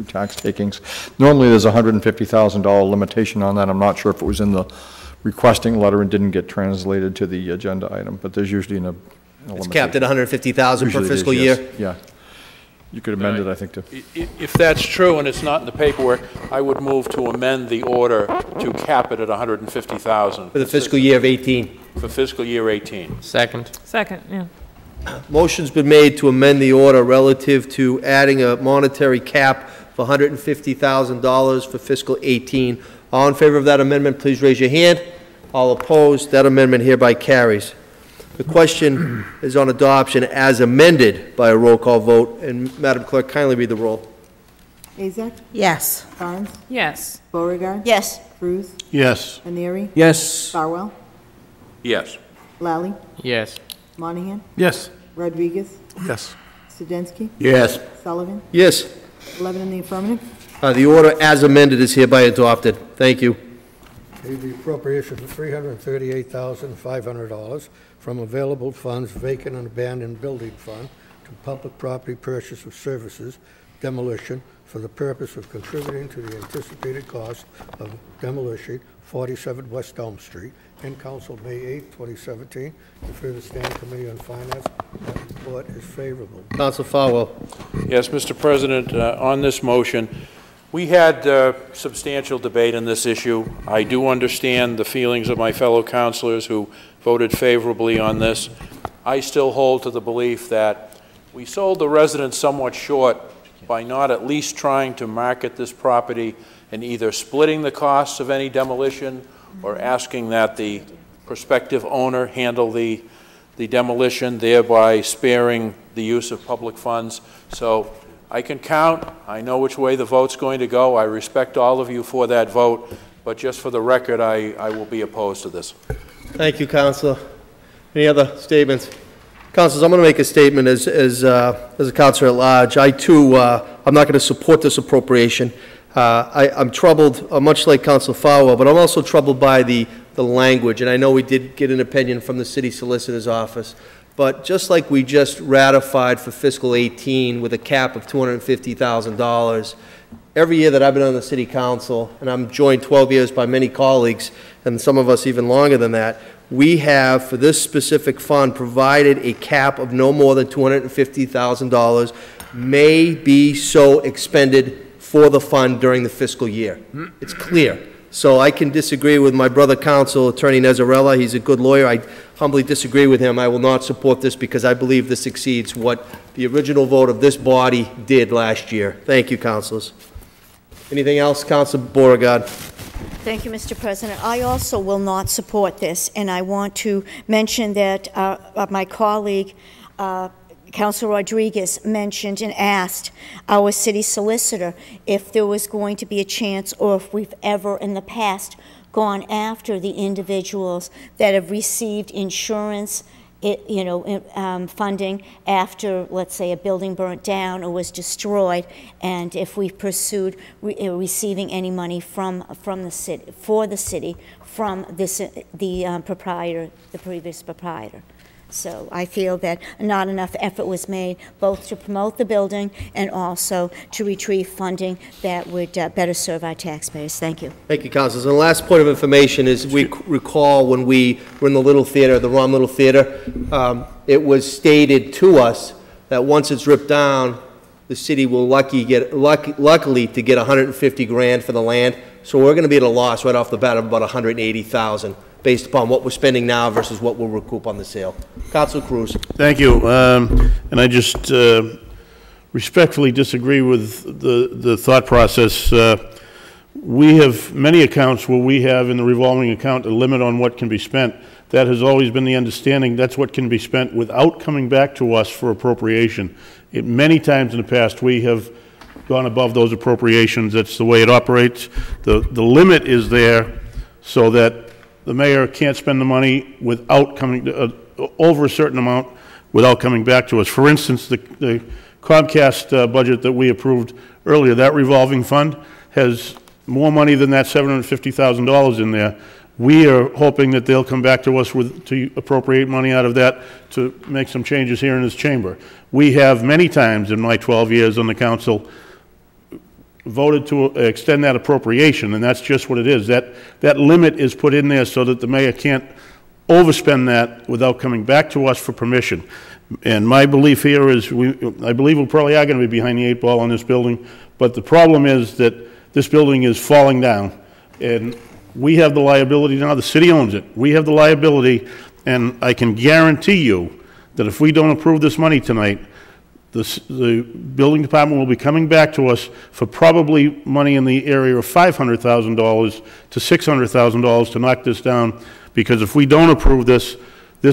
tax takings. Normally, there's a $150,000 limitation on that. I'm not sure if it was in the requesting letter and didn't get translated to the agenda item, but there's usually a
It's capped at $150,000 per fiscal year.
Yeah. You could amend it, I think, to...
If that's true and it's not in the paperwork, I would move to amend the order to cap it at $150,000.
For the fiscal year of 18.
For fiscal year 18.
Second.
Second, yeah.
Motion's been made to amend the order relative to adding a monetary cap for $150,000 for fiscal 18. All in favor of that amendment, please raise your hand. All opposed, that amendment hereby carries. The question is on adoption as amended by a roll call vote. And Madam Clerk, kindly read the roll.
Azak?
Yes.
Barnes?
Yes.
Beauregard?
Yes.
Cruz?
Yes.
Aneri?
Yes.
Farwell?
Yes.
Lally?
Yes.
Monahan?
Yes.
Rodriguez?
Yes.
Sedensky?
Yes.
Sullivan?
Yes.
11 in the affirmative.
The order as amended is hereby adopted. Thank you.
The appropriation of $338,500 from available funds, vacant and abandoned building fund, to public property purchase of services demolition for the purpose of contributing to the anticipated cost of demolition 47 West Elm Street, in council May 8, 2017. Refer to the Standing Committee on Finance. That report is favorable.
Council Farwell.
Yes, Mr. President, on this motion, we had substantial debate on this issue. I do understand the feelings of my fellow councilors who voted favorably on this. I still hold to the belief that we sold the residents somewhat short by not at least trying to market this property and either splitting the costs of any demolition or asking that the prospective owner handle the demolition, thereby sparing the use of public funds. So I can count. I know which way the vote's going to go. I respect all of you for that vote, but just for the record, I will be opposed to this.
Thank you, Councilor. Any other statements? Councilors, I'm going to make a statement as a councilor at large. I, too, I'm not going to support this appropriation. I'm troubled, much like Councilor Farwell, but I'm also troubled by the language, and I know we did get an opinion from the City Solicitor's Office. But just like we just ratified for fiscal 18 with a cap of $250,000, every year that I've been on the City Council, and I'm joined 12 years by many colleagues, and some of us even longer than that, we have, for this specific fund, provided a cap of no more than $250,000 may be so expended for the fund during the fiscal year. It's clear. So I can disagree with my brother counsel, Attorney Nezzarella. He's a good lawyer. I humbly disagree with him. I will not support this because I believe this exceeds what the original vote of this body did last year. Thank you, councilors. Anything else, Councilor Beauregard?
Thank you, Mr. President. I also will not support this, and I want to mention that my colleague, Councilor Rodriguez, mentioned and asked our city solicitor if there was going to be a chance, or if we've ever in the past gone after the individuals that have received insurance, funding after, let's say, a building burnt down or was destroyed, and if we pursued receiving any money from the city, for the city, from the proprietor, the previous proprietor. So I feel that not enough effort was made both to promote the building and also to retrieve funding that would better serve our taxpayers. Thank you.
Thank you, councilors. And the last point of information is we recall when we were in the Little Theater, the Rom Little Theater, it was stated to us that once it's ripped down, the city will luckily to get 150 grand for the land. So we're going to be at a loss right off the bat of about 180,000. Based upon what we're spending now versus what we'll recoup on the sale. Councilor Cruz.
Thank you. And I just respectfully disagree with the thought process. We have many accounts where we have in the revolving account a limit on what can be spent. That has always been the understanding. That's what can be spent without coming back to us for appropriation. Many times in the past we have gone above those appropriations. That's the way it operates. The limit is there so that the mayor can't spend the money without coming over a certain amount without coming back to us. For instance, the Comcast budget that we approved earlier, that revolving fund has more money than that $750,000 in there. We are hoping that they'll come back to us to appropriate money out of that to make some changes here in this chamber. We have many times in my 12 years on the council voted to extend that appropriation, and that's just what it is. That limit is put in there so that the mayor can't overspend that without coming back to us for permission. And my belief here is I believe we probably are going to be behind the 8 ball on this building, but the problem is that this building is falling down, and we have the liability now. The city owns it. We have the liability, and I can guarantee you that if we don't approve this money tonight, the building department will be coming back to us for probably money in the area of $500,000 to $600,000 to knock this down, because if we don't approve this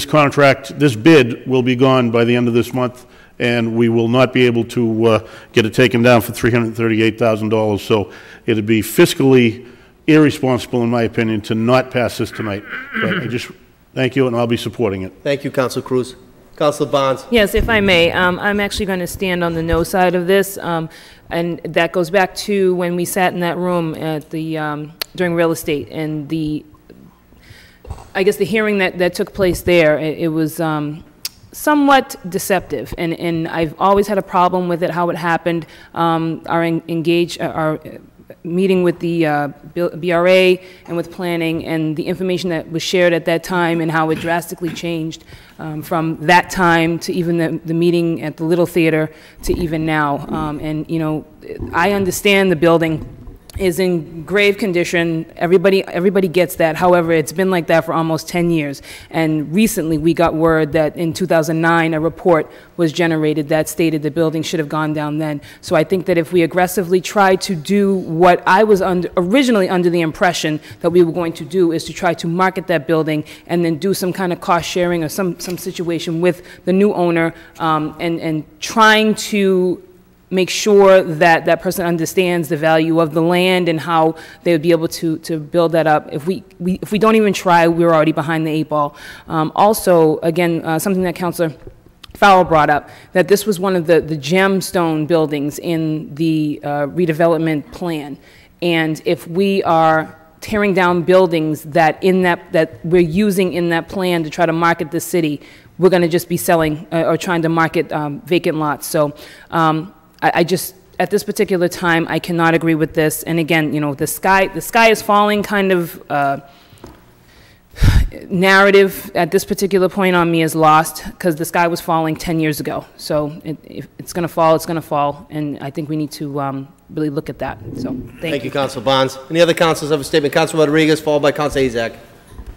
contract, this bid will be gone by the end of this month, and we will not be able to get it taken down for $338,000. So it would be fiscally irresponsible, in my opinion, to not pass this tonight. But I just thank you, and I'll be supporting it.
Thank you, Councilor Cruz. Councilor Barnes.
Yes, if I may, I'm actually going to stand on the no side of this, and that goes back to when we sat in that room at the during real estate, and I guess the hearing that took place there. It was somewhat deceptive, and I've always had a problem with it, how it happened. Our meeting with the BRA and with planning, and the information that was shared at that time, and how it drastically changed from that time to even the meeting at the Little Theater to even now. And, you know, I understand the building is in grave condition. Everybody gets that. However, it's been like that for almost 10 years. And recently we got word that in 2009 a report was generated that stated the building should have gone down then. So I think that if we aggressively try to do what I was originally under the impression that we were going to do, is to try to market that building and then do some kind of cost sharing or some situation with the new owner, and trying to make sure that that person understands the value of the land and how they would be able to build that up. If we don't even try, we're already behind the 8 ball. Also, again, something that Councilor Fowler brought up, that this was one of the gemstone buildings in the redevelopment plan. And if we are tearing down buildings that we're using in that plan to try to market the city, we're going to just be selling or trying to market vacant lots. So I just, at this particular time, I cannot agree with this. And again, you know, the sky is falling kind of narrative at this particular point on me is lost, because the sky was falling 10 years ago. So if it's going to fall, it's going to fall. And I think we need to really look at that. So thank you.
Councilor Bonds. Any other councilors have a statement? Councilor Rodriguez, followed by Councilor Azak.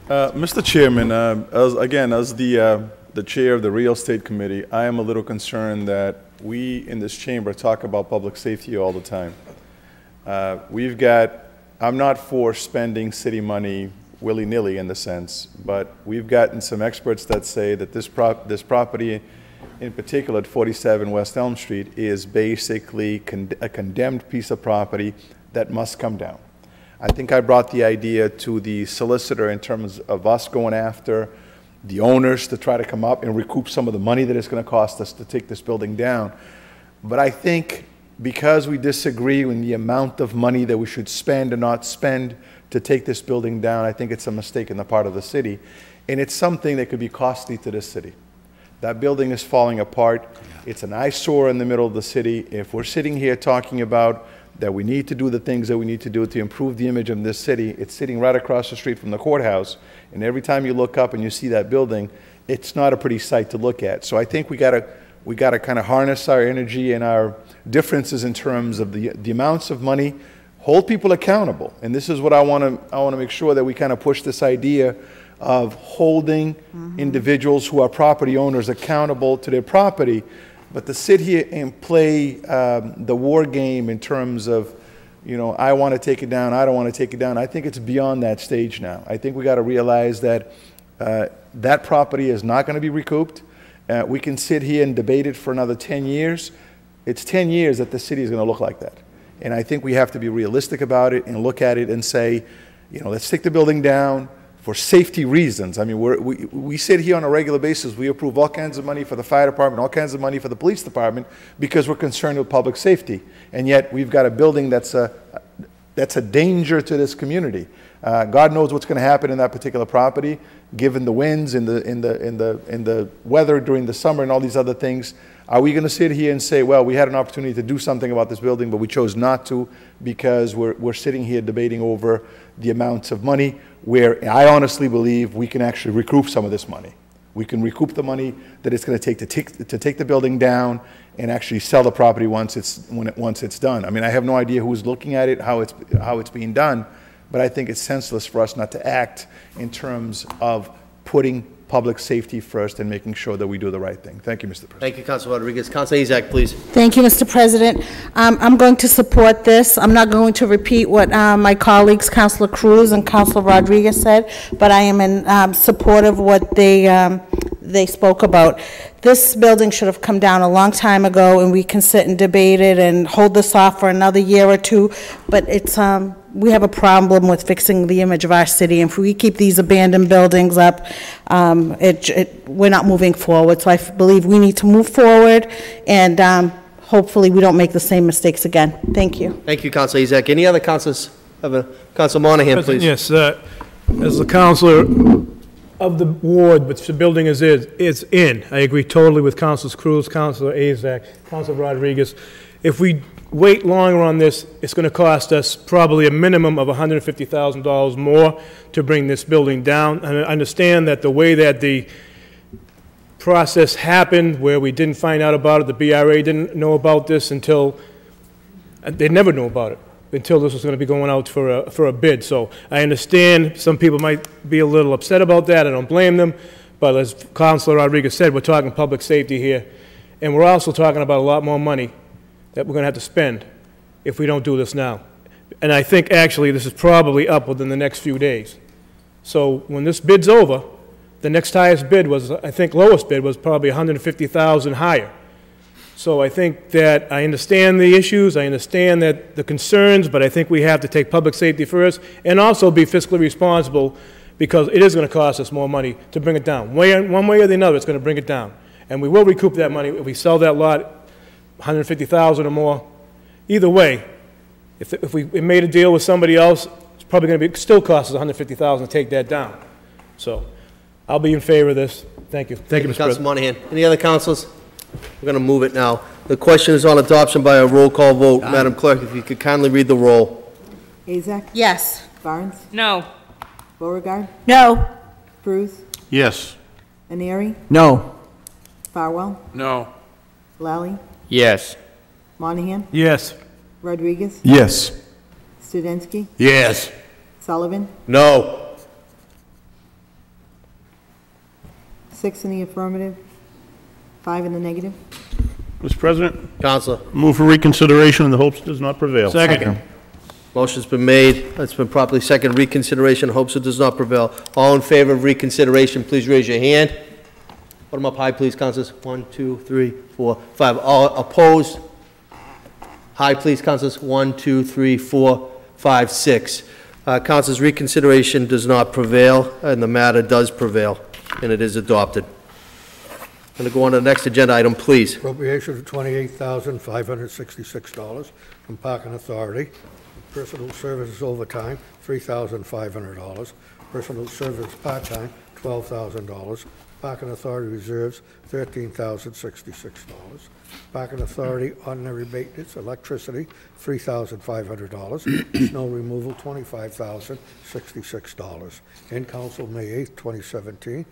Mr. Chairman, as the chair of the Real Estate Committee, I am a little concerned that we in this chamber talk about public safety all the time. I'm not for spending city money willy-nilly in the sense, but we've gotten some experts that say that this property, in particular at 47 West Elm Street, is basically a condemned piece of property that must come down. I think I brought the idea to the solicitor in terms of us going after the owners to try to come up and recoup some of the money that it's going to cost us to take this building down. But I think because we disagree on the amount of money that we should spend or not spend to take this building down, I think it's a mistake on the part of the city. And it's something that could be costly to this city. That building is falling apart. It's an eyesore in the middle of the city. If we're sitting here talking about that we need to do the things that we need to do to improve the image of this city, it's sitting right across the street from the courthouse, and every time you look up and you see that building, it's not a pretty sight to look at. So I think we gotta kind of harness our energy and our differences in terms of the amounts of money, hold people accountable. And this is what I want to make sure that we kind of push this idea of holding individuals who are property owners accountable to their property. But to sit here and play the war game in terms of, you know, I want to take it down, I don't want to take it down, I think it's beyond that stage now. I think we got to realize that that property is not going to be recouped. We can sit here and debate it for another 10 years. It's 10 years that the city is going to look like that. And I think we have to be realistic about it and look at it and say, you know, let's take the building down for safety reasons. I mean, we sit here on a regular basis. We approve all kinds of money for the fire department, all kinds of money for the police department, because we're concerned with public safety. And yet we've got a building that's a danger to this community. God knows what's going to happen in that particular property, given the winds and the weather during the summer and all these other things. Are we going to sit here and say, well, we had an opportunity to do something about this building, but we chose not to because we're sitting here debating over the amounts of money, where I honestly believe we can actually recoup some of this money. We can recoup the money that it's going to take the building down and actually sell the property once it's done. I mean, I have no idea who's looking at it, how it's being done, but I think it's senseless for us not to act in terms of putting public safety first and making sure that we do the right thing. Thank you, Mr. President.
Thank you, Councilor Rodriguez. Councilor Azak, please.
Thank you, Mr. President. I'm going to support this. I'm not going to repeat what my colleagues, Councilor Cruz and Councilor Rodriguez said, but I am in support of what they spoke about. This building should have come down a long time ago, and we can sit and debate it and hold this off for another year or two, but it's we have a problem with fixing the image of our city. And if we keep these abandoned buildings up, we're not moving forward. So I believe we need to move forward, and hopefully we don't make the same mistakes again. Thank you.
Thank you, Councilor Azak. Any other councilors? Councilor Monahan, please.
Yes, as the councilor of the ward which the building is in. I agree totally with Councilors Cruz, Councilor Azak, Councilor Rodriguez. If we wait longer on this, it's going to cost us probably a minimum of $150,000 more to bring this building down. And I understand that the way that the process happened, where we didn't find out about it, the BRA didn't know about this until, they never knew about it until this was going to be going out for a bid. So I understand some people might be a little upset about that. I don't blame them. But as Councilor Rodriguez said, we're talking public safety here. And we're also talking about a lot more money that we're going to have to spend if we don't do this now. And I think actually this is probably up within the next few days. So when this bid's over, the next highest bid was, I think lowest bid was probably $150,000 higher. So I think that I understand the issues, I understand that the concerns, but I think we have to take public safety first and also be fiscally responsible, because it is going to cost us more money to bring it down. One way or the other, it's going to bring it down. And we will recoup that money if we sell that lot, $150,000 or more. Either way, if we made a deal with somebody else, it's probably going to still cost us $150,000 to take that down. So I'll be in favor of this. Thank you. Thank you, Mr. President.
Monahan. Any other councilors? We're going to move it now. The question is on adoption by a roll call vote. Madam Clerk, if you could kindly read the roll.
Azak?
Yes.
Barnes?
No.
Beauregard?
No.
Cruz?
Yes.
Anieri?
No.
Farwell?
No.
Lally?
Yes.
Monahan?
Yes.
Rodriguez?
Yes.
Studensky?
Yes.
Sullivan?
No.
6 in the affirmative, 5 in the negative.
Mr. President,
Counselor.
move for reconsideration in the hopes it does not prevail.
Second.
Motion's been made. It's been properly seconded. Reconsideration. Hopes it does not prevail. All in favor of reconsideration, please raise your hand. Put them up high, please, councilors. 1, 2, 3, 4, 5. All opposed? High, please, councilors. 1, 2, 3, 4, 5, 6. Councilors, reconsideration does not prevail, and the matter does prevail, and it is adopted. I'm going to go on to the next agenda item, please.
Appropriation of $28,566 from Parking Authority. Personal services overtime, $3,500. Personal service part-time, $12,000. Parking Authority reserves, $13,066. Parking Authority ordinary maintenance, electricity, $3,500. Snow removal, $25,066. In council, May 8th, 2017.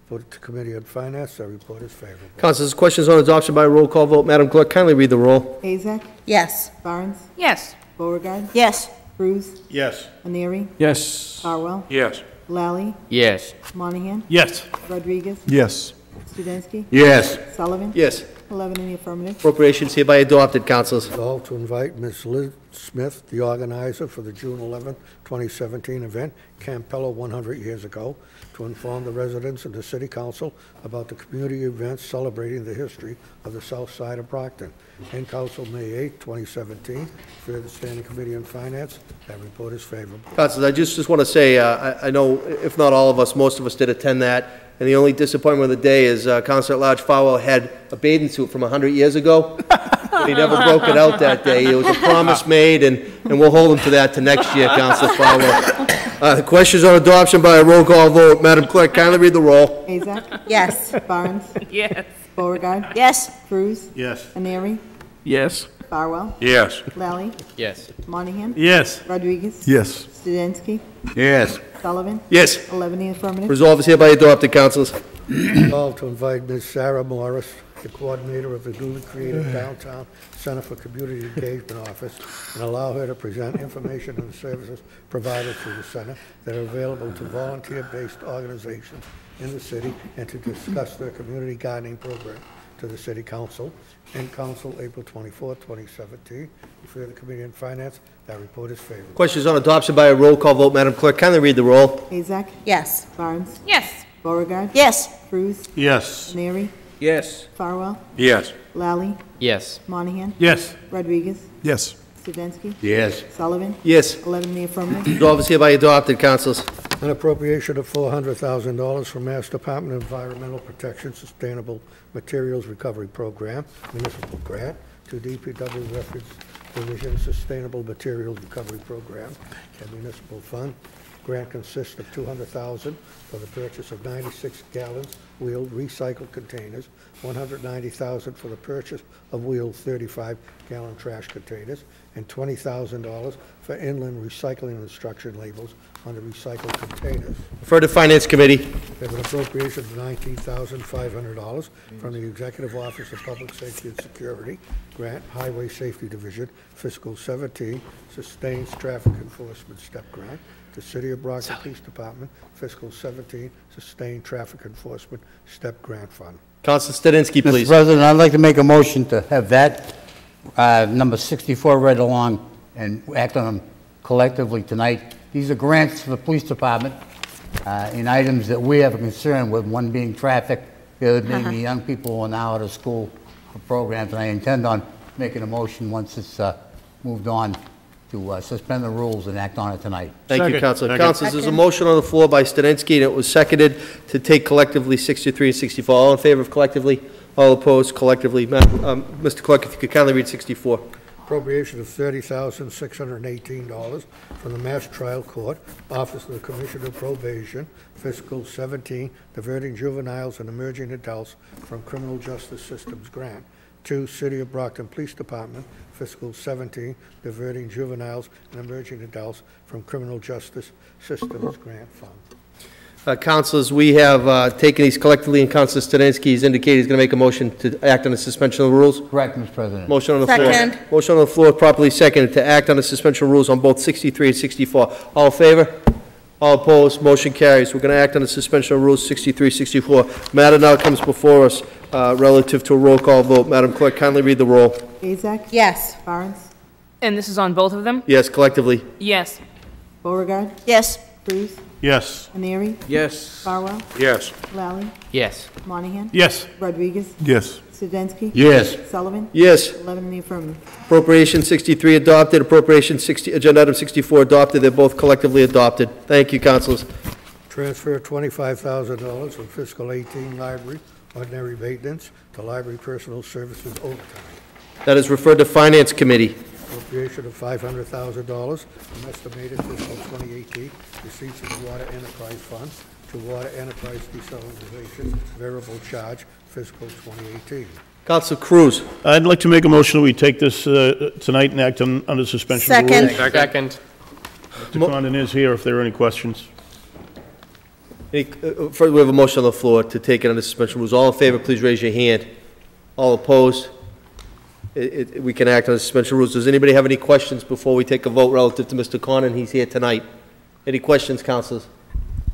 Put to Committee on Finance. That report is favorable.
Councilors, questions on adoption by roll call vote. Madam Clerk, kindly read the roll.
Azak?
Yes.
Barnes?
Yes.
Beauregard?
Yes.
Cruz?
Yes.
Anieri?
Yes.
Farwell?
Yes.
Lally?
Yes.
Monahan?
Yes.
Rodriguez?
Yes.
Studensky?
Yes.
Sullivan?
Yes.
11 in the affirmative.
Appropriations hereby adopted, councilors.
Resolved to invite Ms. Liz Smith, the organizer for the June 11, 2017 event, Campello 100 Years Ago, to inform the residents and the City Council about the community events celebrating the history of the south side of Brockton. In council, May 8, 2017. For the Standing Committee on Finance, that report is favorable.
Councilors, I just want to say, I know if not all of us, most of us did attend that. And the only disappointment of the day is Councilor at-large Farwell had a bathing suit from 100 years ago, but he never broke it out that day. It was a promise made, and we'll hold him to that to next year, Councilor Farwell. The questions on adoption by a roll call vote. Madam Clerk, kindly read the roll.
Azak?
Yes.
Barnes?
Yes.
Beauregard?
Yes.
Cruz?
Yes.
Anieri?
Yes.
Farwell?
Yes.
Lally?
Yes.
Monahan?
Yes.
Rodriguez?
Yes.
Studensky?
Yes.
Sullivan?
Yes.
11 in the affirmative.
Resolve is hereby adopted, councilors.
Resolved to invite Ms. Sarah Morris, the coordinator of the newly created Downtown Center for Community Engagement Office, and allow her to present information on the services provided through the center that are available to volunteer-based organizations in the city, and to discuss their community gardening program to the City Council. In council, April 24, 2017. Before the Committee on Finance, that report is favorable.
Questions on adoption by a roll call vote. Madam Clerk, kindly read the roll.
Azak?
Yes.
Barnes?
Yes.
Beauregard?
Yes.
Cruz?
Yes.
Anieri?
Yes.
Farwell?
Yes.
Lally?
Yes.
Monahan?
Yes.
Rodriguez?
Yes.
Studensky?
Yes.
Sullivan?
Yes.
11 in the affirmative.
Resolve is hereby adopted, councilors.
An appropriation of $400,000 from Mass Department of Environmental Protection Sustainable Materials Recovery Program, municipal grant, to DPW Records Division Sustainable Materials Recovery Program, and municipal fund. Grant consists of $200,000 for the purchase of 96 gallons wheeled recycled containers, $190,000 for the purchase of wheeled 35-gallon trash containers, and $20,000 for inland recycling instruction labels on the recycled containers.
Refer to Finance Committee.
We have an appropriation of $19,500 from the Executive Office of Public Safety and Security, Grant Highway Safety Division, Fiscal 17, Sustains Traffic Enforcement Step Grant, the City of Brockton Police Department, Fiscal 17, Sustained Traffic Enforcement Step Grant Fund.
Council Stadinsky, please.
Mr. President, I'd like to make a motion to have that number 64 read along and act on them collectively tonight. These are grants for the police department in items that we have a concern with, one being traffic, the other being the young people who are now out of school for programs, and I intend on making a motion once it's moved on to suspend the rules and act on it tonight.
Thank you, Councilor. Councilors, there's a motion on the floor by Stadinsky, and it was seconded to take collectively 63 and 64. All in favor of collectively? All opposed? Collectively? Mr. Clerk, if you could kindly read 64.
Appropriation of $30,618 from the Mass Trial Court, Office of the Commissioner of Probation, Fiscal 17, diverting juveniles and emerging adults from Criminal Justice Systems Grant. 2, City of Brockton Police Department, Fiscal 17, diverting juveniles and emerging adults from Criminal Justice Systems Grant Fund.
Councilors, we have taken these collectively, and Councilor Stadinsky has indicated he's going to make a motion to act on the suspension of the rules.
Correct, Mr. President.
Motion on the
Second.
floor. Motion on the floor, properly seconded, to act on the suspension of rules on both 63 and 64. All in favor? All opposed? Motion carries. We're going to act on the suspension of rules 63, 64. Matter now comes before us relative to a roll call vote. Madam Clerk, kindly read the roll.
Azak?
Yes.
Barnes?
And this is on both of them?
Yes, collectively.
Yes.
Beauregard?
Yes.
Cruz?
Yes.
Anieri?
Yes.
Farwell?
Yes.
Lally?
Yes.
Monahan?
Yes.
Rodriguez?
Yes.
Sedensky?
Yes.
Sullivan?
Yes.
11 in the affirmative.
Appropriation 63 adopted. Appropriation 60, agenda item 64 adopted. They're both collectively adopted. Thank you, councilors.
Transfer $25,000 from Fiscal 18 Library Ordinary Maintenance to Library Personal Services Overtime.
That is referred to Finance Committee.
Appropriation of $500,000 from estimated fiscal 2018 receipts of the Water Enterprise Fund to Water Enterprise Desalinization Variable Charge fiscal 2018.
Councilor Cruz.
I'd like to make a motion that we take this tonight and act on under suspension of the
Second.
rules.
Second.
Mr. Condon is here if there are any questions.
First, we have a motion on the floor to take it under suspension rules. All in favor, please raise your hand. All opposed? We can act on the suspension rules. Does anybody have any questions before we take a vote relative to Mr. Condon? He's here tonight. Any questions, councilors?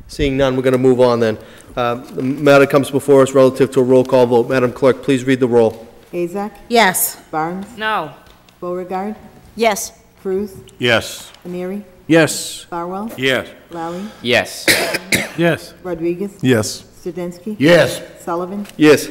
Seeing none, we're going to move on then. The matter comes before us relative to a roll call vote. Madam Clerk, please read the roll.
Azak?
Yes.
Barnes?
No.
Beauregard?
Yes.
Cruz?
Yes.
Anieri?
Yes.
Farwell?
Yes.
Lally?
Yes.
Yes.
Rodriguez?
Yes.
Sedensky?
Yes.
Sullivan?
Yes.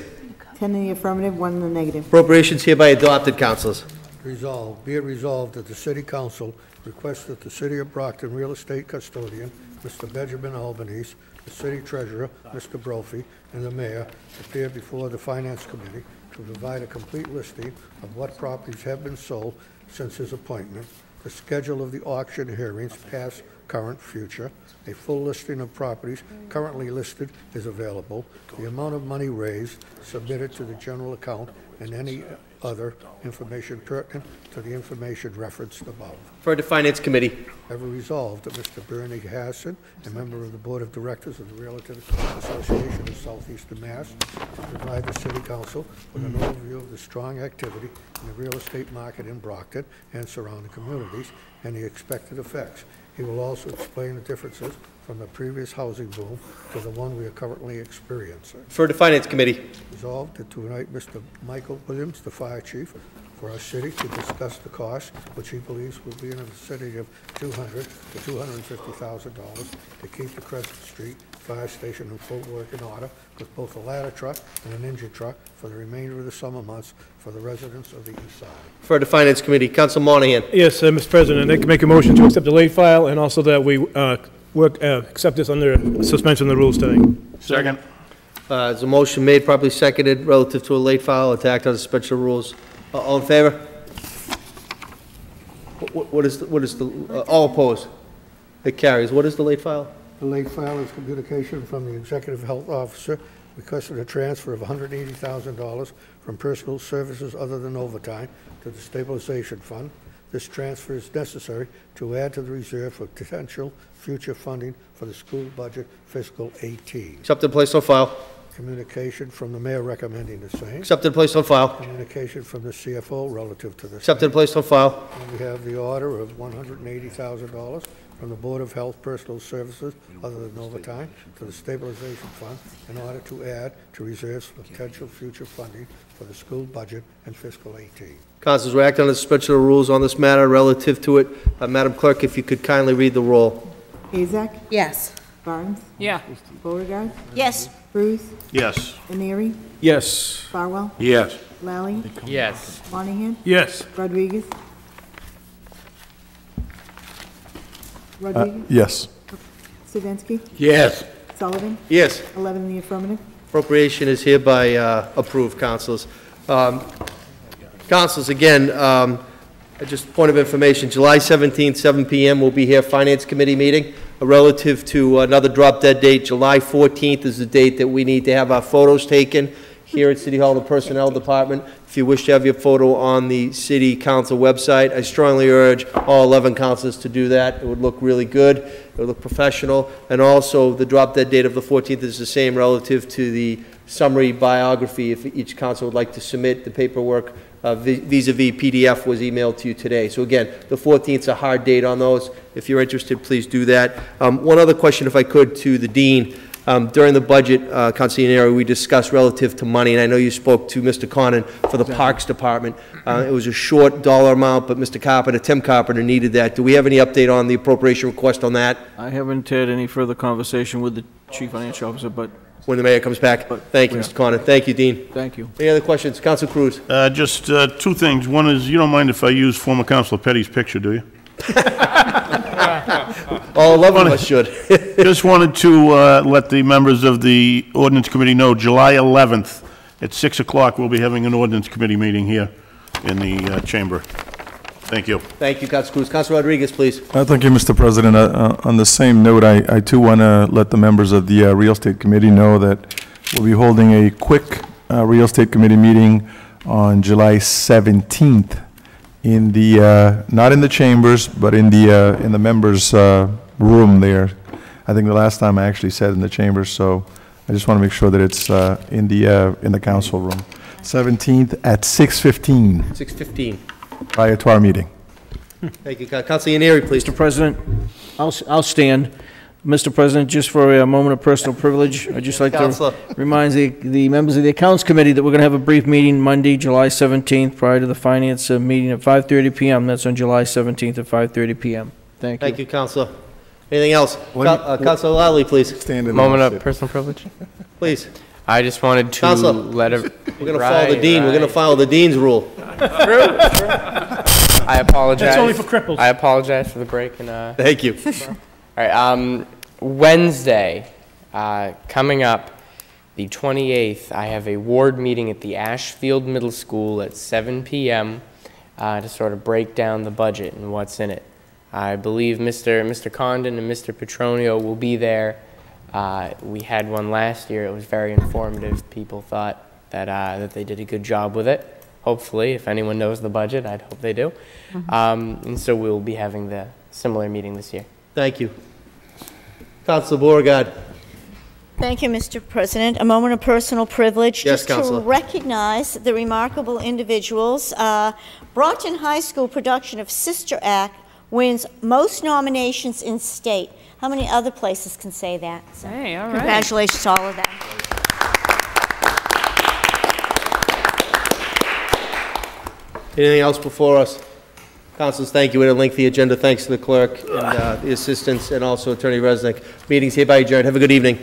10 in the affirmative, 1 in the negative.
Appropriations hereby adopted, councilors.
Resolved, be it resolved that the City Council requests that the City of Brockton Real Estate Custodian, Mr. Benjamin Albanese, the City Treasurer, Mr. Brophy, and the Mayor appear before the Finance Committee to provide a complete listing of what properties have been sold since his appointment, the schedule of the auction hearings, past, current, future. A full listing of properties currently listed is available, the amount of money raised, submitted to the general account, and any other information pertinent to the information referenced above.
Referred to Finance Committee.
Ever resolved that Mr. Bernie Hassan, a member of the Board of Directors of the Realtor Association of Southeastern Mass, to provide the City Council with an overview of the strong activity in the real estate market in Brockton and surrounding communities and the expected effects. He will also explain the differences from the previous housing boom to the one we are currently experiencing.
Referred to Finance Committee.
Resolved that to invite Mr. Michael Williams, the Fire Chief, for our city to discuss the cost, which he believes will be in the vicinity of $200,000 to $250,000 to keep the Crescent Street Fire Station in full working order with both a ladder truck and an engine truck for the remainder of the summer months for the residents of the east side.
Referred to Finance Committee. Councilor Monahan.
Yes, Mr. President, I'd like to make a motion to accept the late file and also that we accept this under suspension of the rules today.
Second.
There's a motion made, properly seconded, relative to a late file, attack on the suspension of rules. All in favor? What is the, all opposed? It carries. What is the late file?
The late file is communication from the Executive Health Officer requesting a transfer of $180,000 from personal services other than overtime to the stabilization fund. This transfer is necessary to add to the reserve for potential future funding for the school budget fiscal 18.
Accepted, placed on file.
Communication from the mayor recommending the same.
Accepted, placed on file.
Communication from the CFO relative to this.
Accepted, placed on file.
And we have the order of $180,000 from the Board of Health Personal Services other than overtime to the stabilization fund in order to add to reserves for potential future funding for the school budget and fiscal 18.
Councilors, we're acting on the suspension of rules on this matter relative to it. Madam Clerk, if you could kindly read the roll.
Azak?
Yes.
Barnes?
Yeah.
Beauregard?
Yes.
Cruz?
Yes.
Ranieri?
Yes.
Farwell?
Yes.
Lally?
Yes.
Monahan?
Yes.
Rodriguez? Rodriguez?
Yes.
Studenski?
Yes.
Sullivan?
Yes.
11 in the affirmative.
Appropriation is hereby approved, councilors. Councilors, again, just point of information, July 17th, 7 p.m. we'll be here, Finance Committee meeting. Relative to another drop-dead date, July 14th is the date that we need to have our photos taken here at City Hall, the Personnel Department. If you wish to have your photo on the City Council website, I strongly urge all 11 councilors to do that. It would look really good. It would look professional. And also, the drop-dead date of the 14th is the same relative to the summary biography. If each council would like to submit the paperwork vis-a-vis PDF was emailed to you today. So again, the 14th is a hard date on those. If you're interested, please do that. One other question, if I could, to the Dean. During the budget, Councilor Ianieri, we discussed relative to money, and I know you spoke to Mr. Conan for the Parks Department. It was a short dollar amount, but Mr. Carpenter, Tim Carpenter, needed that. Do we have any update on the appropriation request on that?
I haven't had any further conversation with the Chief Financial Officer, but...
When the mayor comes back. Thank you, Mr. Conan. Thank you, Dean.
Thank you.
Any other questions? Councilor Cruz.
Just two things. One is, you don't mind if I use former Councilor Petty's picture, do you?
All 11 of us should.
Just wanted to let the members of the Ordinance Committee know, July 11th at 6 o'clock, we'll be having an Ordinance Committee meeting here in the chamber. Thank you.
Thank you, Councilor Cruz. Councilor Rodriguez, please.
Thank you, Mr. President. On the same note, I too want to let the members of the Real Estate Committee know that we'll be holding a quick Real Estate Committee meeting on July 17th in the, not in the chambers, but in the members' room there. I think the last time I actually said in the chambers, so I just want to make sure that it's in the council room. 17th at 6:15.
6:15.
Prior to our meeting.
Thank you. Councilor Ianieri, please.
Mr. President, I'll stand. Mr. President, just for a moment of personal privilege, I'd just like to remind the members of the Accounts Committee that we're going to have a brief meeting Monday, July 17th, prior to the Finance meeting at 5:30 p.m. That's on July 17th at 5:30 p.m. Thank you.
Thank you, Councilor. Anything else? Councilor Lally, please.
Moment of personal privilege.
Please.
I just wanted to let it.
We're going to follow the Dean. We're going to follow the Dean's rule.
I apologize.
That's only for cripples.
I apologize for the break. And
thank you.
All right. Wednesday, coming up, the 28th, I have a ward meeting at the Ashfield Middle School at 7 p.m. To sort of break down the budget and what's in it. I believe Mr. Condon and Mr. Petronio will be there. We had one last year. It was very informative. People thought that they did a good job with it. Hopefully, if anyone knows the budget, I'd hope they do. And so we'll be having the similar meeting this year.
Thank you. Councilor Beauregard.
Thank you, Mr. President. A moment of personal privilege.
Yes,
just
Councilor.
to recognize the remarkable individuals. Brockton High School production of Sister Act wins most nominations in state. How many other places can say that? So
hey, all right.
Congratulations to all of them.
Anything else before us? Councilors, thank you. We had a lengthy agenda. Thanks to the clerk and the assistants and also Attorney Resnick. Meeting's hereby adjourned. Have a good evening.